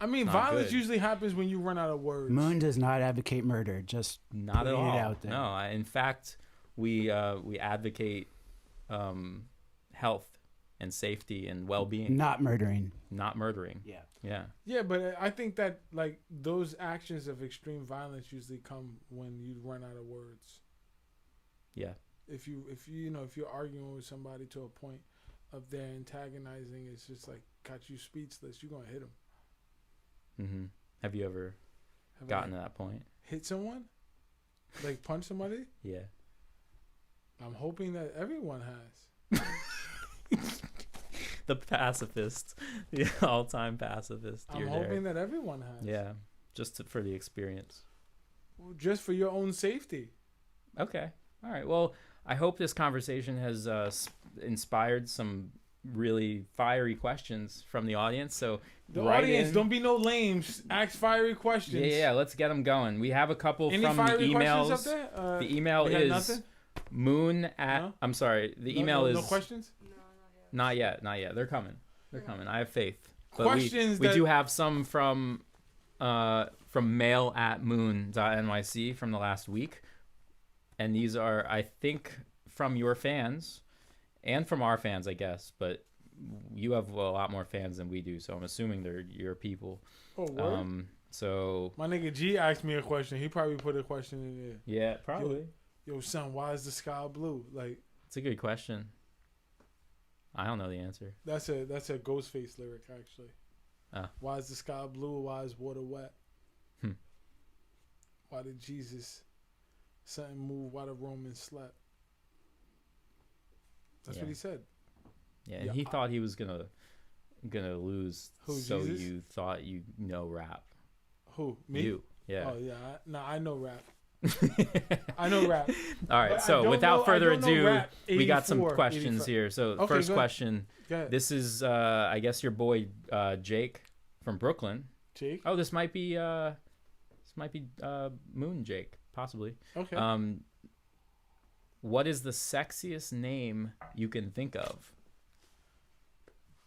I mean, Not violence good. usually happens when you run out of words. Moon does not advocate murder. Just Not at putting it all. out there. No, in fact, we advocate health and safety and well-being, not murdering. not murdering. Yeah. Yeah. Yeah, but I think that like those actions of extreme violence usually come when you run out of words. Yeah. If you're arguing with somebody to a point of their antagonizing, it's just like got you speechless. You're gonna hit them. Mm-hmm. Have you ever Have gotten I to that point? hit someone? Like punch somebody? Yeah. I'm hoping that everyone has. The pacifist, the all-time pacifist. I'm You're hoping there. that everyone has. Yeah. Just for the experience. Just for your own safety. Okay. All right. Well, I hope this conversation has inspired some really fiery questions from the audience. So The write audience, in. don't be no lames. Ask fiery questions. Yeah, let's get them going. We have a couple Any from the fiery emails. questions up there? The email we got is nothing? moon at. No? I'm sorry. The No- email no, is no questions. not yet. Not yet. They're coming. They're coming. I have faith. But Questions we that- do have some from mail@moon.nyc from the last week, and these are, I think, from your fans and from our fans, I guess. But you have a lot more fans than we do, so I'm assuming they're your people. Oh, word? So My nigga G asked me a question. He probably put a question in there. yeah, probably. Yo, son, why is the sky blue? Like, It's a good question. I don't know the answer. that's a Ghostface lyric, actually. Ah. Why is the sky blue? Why is water wet? Hmm. Why did Jesus something move? Why the Romans slept? That's Yeah. what he said. Yeah, and Yeah, he thought he was gonna lose. Who, so Jesus? you thought you know rap. Who? Me? You. Yeah. Oh, yeah. I know rap. I know rap. All right. But I So don't without know- I further don't know ado, rap we got some 84, questions 85. here. So Okay, first go ahead. question. Go ahead. This is, I guess, your boy Jake from Brooklyn. Jake? Oh, this might be Moon Jake, possibly. Okay. What is the sexiest name you can think of?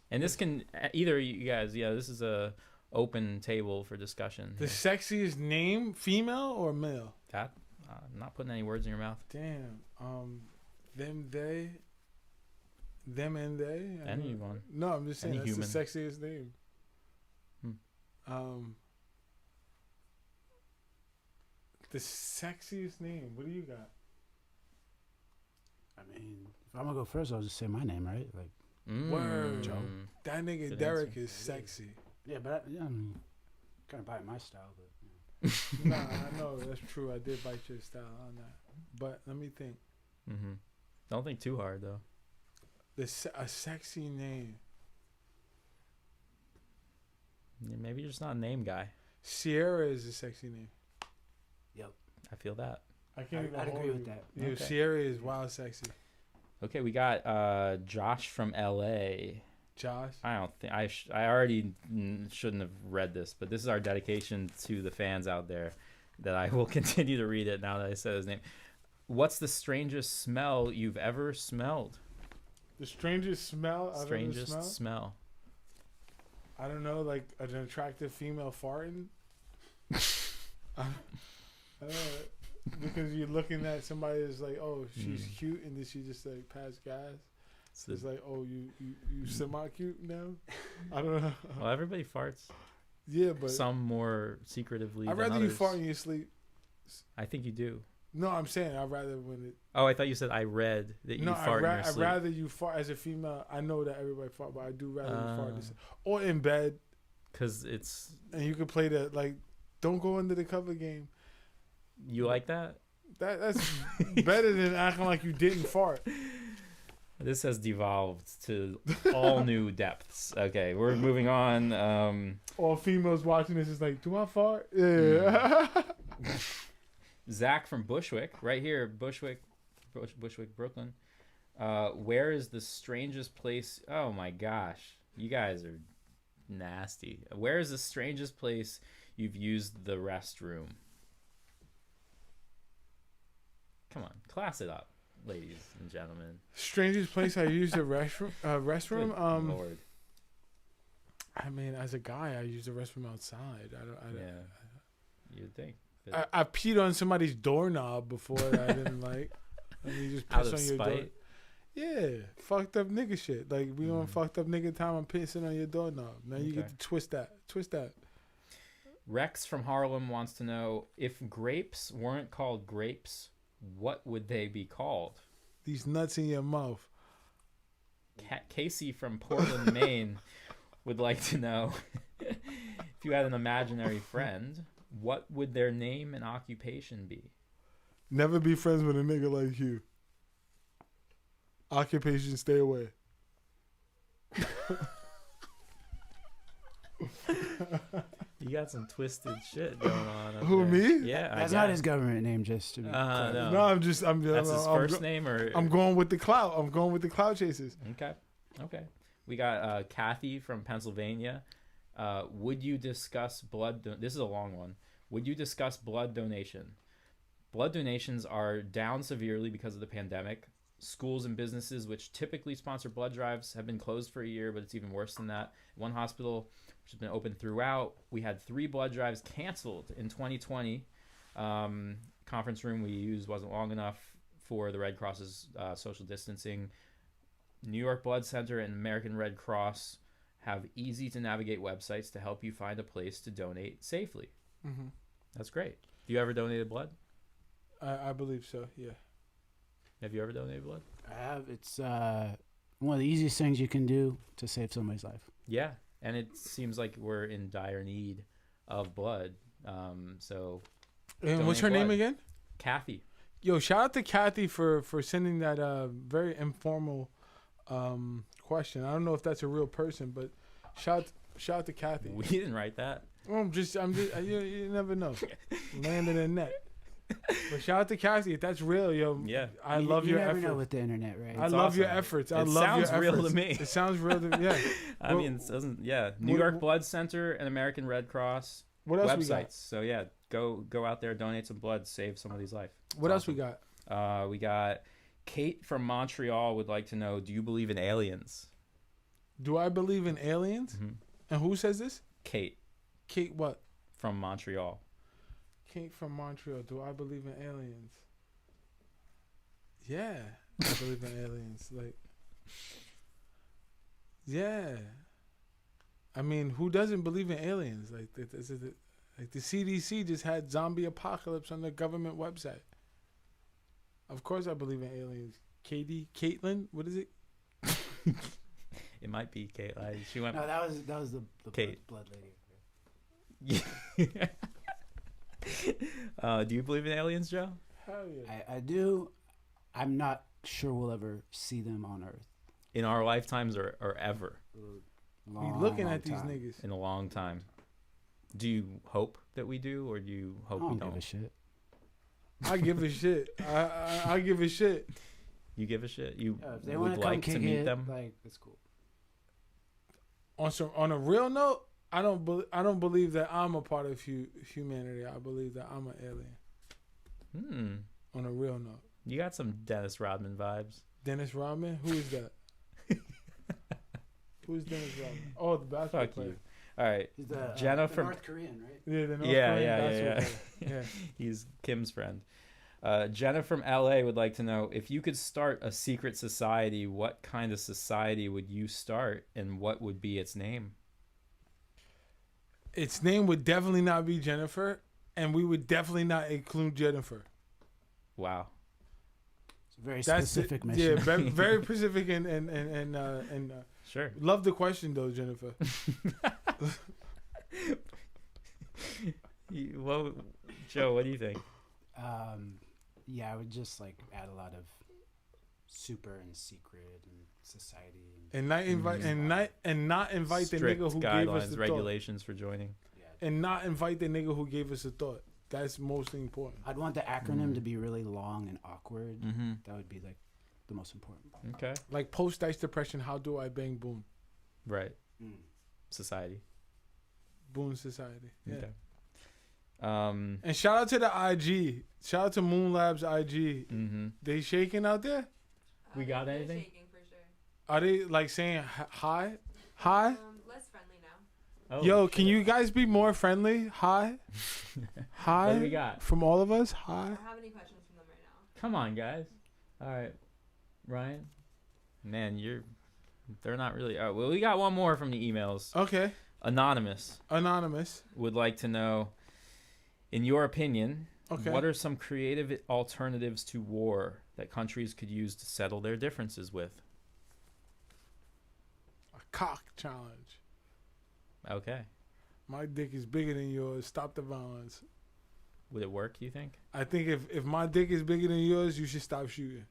And this can either you guys. Yeah, this is a open table for discussion. The here. sexiest name, female or male? That I'm not putting any words in your mouth. Damn. Them, they. Them and they. I don't- Anyone. No, I'm just saying Any that's human. the sexiest name. The sexiest name. What do you got? I mean, if I'm gonna go first, I'll just say my name, right? Like, Word. Joe. That nigga Good Derrick answer. is sexy. yeah, but I mean, kind of bite my style, but. Nah, I know that's true. I did bite your style on that. But let me think. Mm-hmm. Don't think too hard though. A sexy name. Yeah, maybe you're just not a name guy. Sierra is a sexy name. Yep. I feel that. I can't even I'd hold agree with you. that. Yeah, Okay. Sierra is wild sexy. Okay, we got Josh from LA. Josh. I don't think I already shouldn't have read this, but this is our dedication to the fans out there that I will continue to read it now that I said his name. What's the strangest smell you've ever smelled? The strangest smell I've Strangest ever smelled? smell. I don't know, like an attractive female farting. Because you're looking at somebody that's like, oh, she's cute, and then she just like pass gas. So, It's like, oh, you semi cute now. I don't know. well, everybody farts. Yeah, but Some more secretively I'd than rather you others. fart in your sleep. I think you do. No, I'm saying I'd rather when it. Oh, I thought you said I read that you No, fart in your I'd sleep. rather you fart as a female. I know that everybody fart, but I do rather you fart Ah. this, or in bed, Because it's and you can play that like, don't go under the cover game. you like that. That's better than acting like you didn't fart. This has devolved to all new depths. Okay, we're moving on. All females watching this is like, do I fart? Yeah. Zach from Bushwick, right here, Bushwick, Brooklyn. Where is the strangest place? Oh my gosh, you guys are nasty. Where is the strangest place you've used the restroom? Come on, class it up, ladies and gentlemen. Strangest place I used a restroom. Good Lord. I mean, as a guy, I use the restroom outside. Yeah, you'd think. But I peed on somebody's doorknob before that I didn't like. And you just out piss of on your door. spite. Yeah, fucked up nigga shit. Like we on fucked up nigga time. I'm pissing on your doorknob. Now you get Okay. to twist that. Twist that. Rex from Harlem wants to know, if grapes weren't called grapes, what would they be called? These nuts in your mouth. Casey from Portland, Maine would like to know, if you had an imaginary friend, what would their name and occupation be? Never be friends with a nigga like you. Occupation, stay away. You got some twisted shit going on. up Who, there. me? Yeah, That's not his government name, just to be clear. no. No, I'm That's his I'm first name, or I'm going with the clout. I'm going with the clout chasers. Okay. We got Kathy from Pennsylvania. Would you discuss blood? This is a long one. Would you discuss blood donation? Blood donations are down severely because of the pandemic. Schools and businesses, which typically sponsor blood drives, have been closed for a year, but it's even worse than that. One hospital, which has been open throughout, we had 3 blood drives canceled in 2020. Conference room we used wasn't long enough for the Red Cross's social distancing. New York Blood Center and American Red Cross have easy to navigate websites to help you find a place to donate safely. Mm-hmm. That's great. Do you ever donated blood? I believe so. Yeah. Have you ever donated blood? I have. It's one of the easiest things you can do to save somebody's life. Yeah, and it seems like we're in dire need of blood. So, And what's her donate name blood. again? Kathy. Yo, shout out to Kathy for sending that very informal question. I don't know if that's a real person, but shout out to Kathy. We didn't write that. I'm just you never know. Land in the net. But shout out to Kathy. If that's real, yo. Yeah. I You- love you your never effort. know with the internet, right? I It's love your awesome. efforts. I It love your sounds real efforts. to me. It sounds real to me. Yeah. I mean, it doesn't. Yeah, New York Blood Center and American Red Cross What else websites. we got? So yeah, go out there, donate some blood, save somebody's life. What else we got? We got Kate from Montreal would like to know: do you believe in aliens? Do I believe in aliens? Mm-hmm. And who says this? Kate Kate what? from Montreal. Kate from Montreal. Do I believe in aliens? Yeah, I believe in aliens. Like, yeah. I mean, who doesn't believe in aliens? Like, like the CDC just had zombie apocalypse on their government website. Of course, I believe in aliens. Caitlin, what is it? It might be Kate. She went. No, that was the Kate. blood lady. Do you believe in aliens, Joe? Hell yeah. I do. I'm not sure we'll ever see them on Earth. In our lifetimes or ever? We looking at these time. niggas. In a long time. Do you hope that we do, or do you hope I we don't don't? give a shit. I give a shit. I give a shit. You give a shit. You If they would want to come like to kick meet it, them. like it's cool. On a real note, I don't believe that I'm a part of humanity. I believe that I'm an alien. On a real note. You got some Dennis Rodman vibes. Dennis Rodman? Who is that? Who's Dennis Rodman? Oh, the basketball Fuck player. you. All right. He's the, Jenna the from North Korean, right? Yeah, the North Yeah, Korean yeah. basketball player. Yeah. He's Kim's friend. Jenna from LA would like to know, if you could start a secret society, what kind of society would you start, and what would be its name? Its name would definitely not be Jennifer, and we would definitely not include Jennifer. Wow. It's a very That's specific it. mission. Yeah, very, very specific and Sure. love the question though, Jennifer. Joe, what do you think? Yeah, I would just like add a lot of super and secret and society. And not invite not invite the Strict nigga who guidelines, gave us the regulations for joining. Yeah. And not invite the nigga who gave us a thought. That's mostly important. I'd want the acronym to be really long and awkward. Mm-hmm. That would be like the most important. Okay. Like post-dice depression, how do I bang boom? Right. Society. Boom society. Yeah. Okay. And shout out to the IG. Shout out to Moon Labs IG. Mm-hmm. They shaking out there? We got they're anything? shaking for sure. Are they like saying hi? Hi? Less friendly now. Oh, Yo, shit. can you guys be more friendly? Hi? Hi? What do we got? From all of us? I Hi? don't have any questions from them right now. Come on, guys. All right. Ryan? Man, they're not really. Well, we got one more from the emails. Okay. Anonymous Anonymous. would like to know, in your opinion, Okay. what are some creative alternatives to war that countries could use to settle their differences with? A cock challenge. Okay. My dick is bigger than yours. Stop the violence. Would it work, you think? I think if my dick is bigger than yours, you should stop shooting.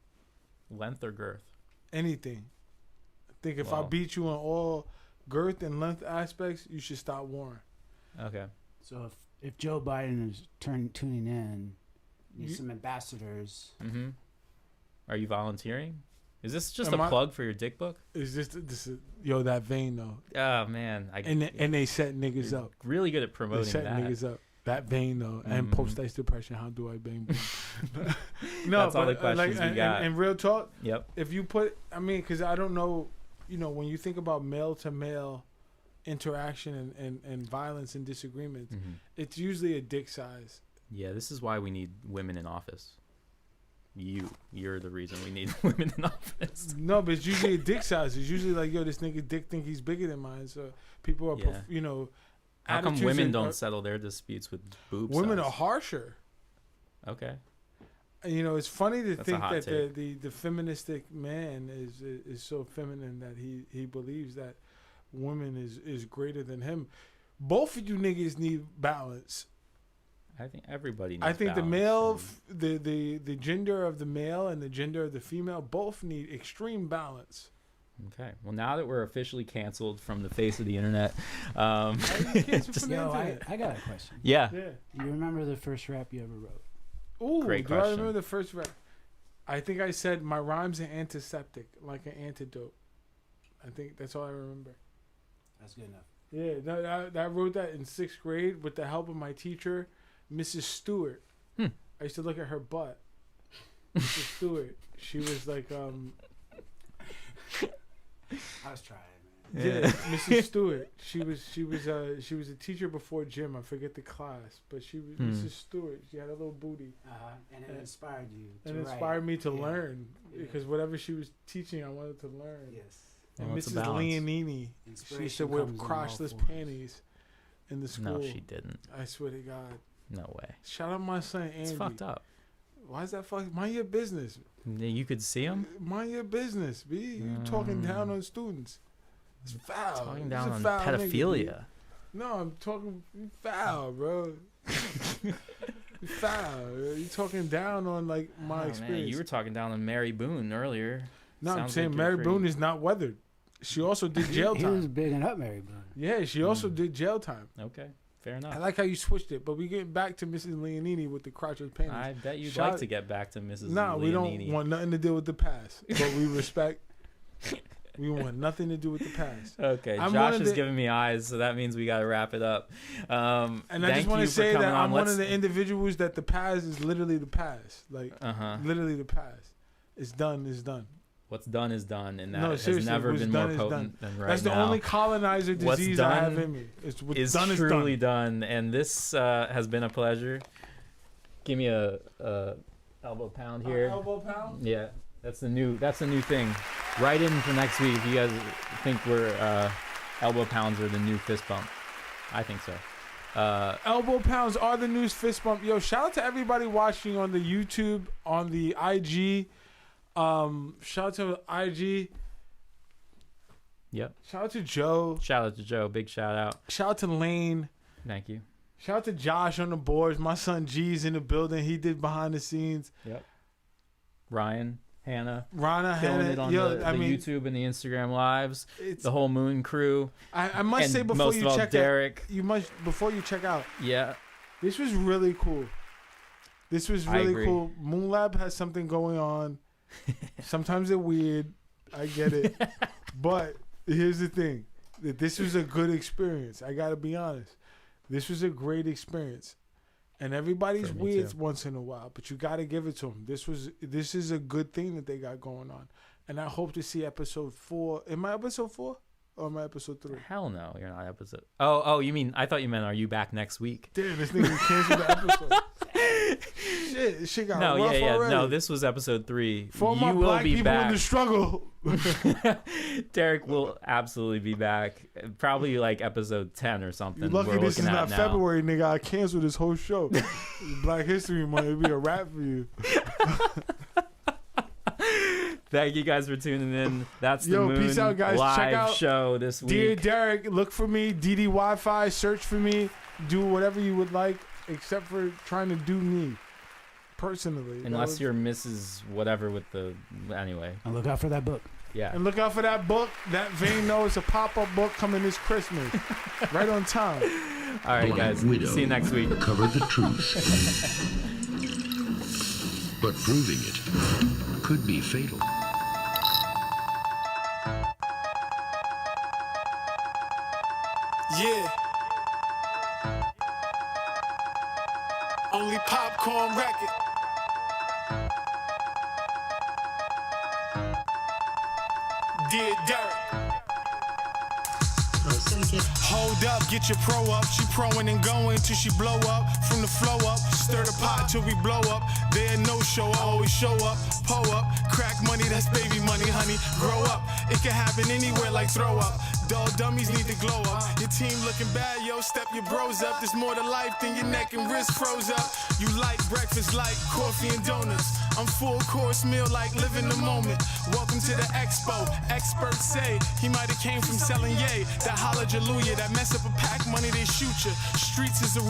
Length or girth? Anything. I think if I Wow. beat you in all girth and length aspects, you should stop warring. Okay. So if Joe Biden is tuning in, needs some ambassadors. Mm-hmm. Are you volunteering? Is this just Am a I- plug for your dick book? Is this yo that vein though? Oh man, And they set niggas you're up. really good at They promoting set that. niggas up. That vein though, and Mhm. post-ice depression. How do I bang? No, That's all the but, questions we got. And real talk, Yep. if you put, I mean, because I don't know, when you think about male to male interaction and violence and disagreements, Mhm. it's usually a dick size. Yeah, this is why we need women in office. You're the reason we need women in office. No, but it's usually a dick size. It's usually like, yo, this nigga dick think he's bigger than mine. So people are, Yeah. How come attitudes women are- don't settle their disputes with boobs? Women are harsher. Okay. It's funny to That's a think hot that take. the feministic man is so feminine that he believes that woman is greater than him. Both of you niggas need balance. I think everybody needs I think the balance, male, the gender of the male and the gender of the female both need extreme balance. Okay. Well, now that we're officially canceled from the face of the internet, How you cancel from the Yo, internet? I got a question. yeah. Yeah. You remember the first rap you ever wrote? Ooh, Great do I question. remember the first rap? I think I said my rhymes are antiseptic, like an antidote. I think that's all I remember. That's good enough. Yeah, no, I wrote that in 6th grade with the help of my teacher, Mrs. Stewart. Hmm. I used to look at her butt. Mrs. Stewart. She was like, I was trying, yeah, Mrs. Stewart. She was a teacher before gym. I forget the class, but she was Mrs. Stewart. She had a little booty. And it inspired you. And to it inspired write. me to Yeah. learn Yeah. because whatever she was teaching, I wanted to learn. Yes. And Well, it's a Mrs. balance. Leonini, she used to Inspiration wear comes in all crotchless forms. panties in the school. No, she didn't. I swear to God. No way. Shout out my son Andy. It's fucked up. Why is that fuck? Mind your business. You could see him Mind your business, B. You talking down on students. It's foul. talking He's down a on foul nigga, B. pedophilia. No, I'm talking foul, bro. You foul. You talking down on like my Oh, experience. man, you were talking down on Mary Boone earlier. No, I'm Sounds saying like you're Mary pretty- Boone is not weathered. She also did jail He was time. bigging up Mary Boone. Yeah, she also did jail time. Okay, fair enough. I like how you switched it, but we getting back to Mrs. Leonini with the crotchless panties. I bet you'd Shout- like to get back to Mrs. No, we don't Leonini. want nothing to do with the past, but we respect. We want nothing to do with the past. Okay, I'm one Josh of is the- giving me eyes, so that means we got to wrap it up. And I thank just want you to for say coming that on. I'm one of Let's- the individuals that the past is literally the past. Like, Uh-huh. literally the past. It's done, it's done. What's done is done, and that No, has seriously, never what's been done more is potent than right That's the now. only colonizer What's disease I have done in me. It's what's is done is truly done. done, and this has been a pleasure. Give me a elbow pound here. Elbow pound? Yeah, that's the new thing. Write in for next week if you guys think we're elbow pounds are the new fist bump. I think so. Elbow pounds are the new fist bump. Yo, shout out to everybody watching on the YouTube, on the IG. Shout out to IG. Yep. Shout out to Joe. Shout out to Joe. Big shout out. Shout out to Lane. Thank you. Shout out to Josh on the boards. My son G's in the building. He did behind the scenes. Yep. Ryan, Hannah, Rana, killing Hannah. it on Yo, the I mean, YouTube and the Instagram lives. it's, The whole Moon crew. I must and say before most you of all, check out, Derrick. you must before you check out. Yeah. This was really cool. This was I really agree. cool. Moon Lab has something going on. Sometimes they're weird. I get it. But here's the thing. That this was a good experience. I got to be honest. This was a great experience. And everybody's For me weird too. once in a while, but you got to give it to them. This is a good thing that they got going on. And I hope to see episode 4. Am I episode 4 or am I episode 3? Hell no, you're not episode. Oh, you mean? I thought you meant. Are you back next week? Damn, this nigga canceled the episode. Shit got No, rough yeah. already. No, this was episode 3. For you my will black be people in back. the struggle. Derrick will absolutely be back. Probably like episode 10 or something. You're lucky we're this is looking not at now. February, nigga. I canceled this whole show. Black History Month. It'd be a wrap for you. Thank you guys for tuning in. That's the Yo, Moon peace out, guys. live Check out show this week. Dear Derrick, look for me. DD Wi-Fi. Search for me. Do whatever you would like, except for trying to do me personally. Unless you're Mrs. Whatever with the anyway. And look out for that book. Yeah. And look out for that book. That vein, though, it's a pop-up book coming this Christmas. Right on time. All right, Black guys. Widow See you next week. covered the truth. But proving it could be fatal. Yeah. Only popcorn record. Dear Derrick. Hold up, get your pro up. She proing and going till she blow up. From the flow up, stir the pot till we blow up. There no show, I always show up. Pull up, crack money, that's baby money, honey. Grow up, it can happen anywhere like throw up. Dull dummies need to glow up. Your team looking bad, yo, step your bros up. There's more to life than your neck and wrist froze up. You like breakfast like coffee and donuts. I'm full course meal like living the moment. Welcome to the expo. Experts say he might have came from selling yay. That hallelujah, that mess up a pack money, they shoot ya. Streets is a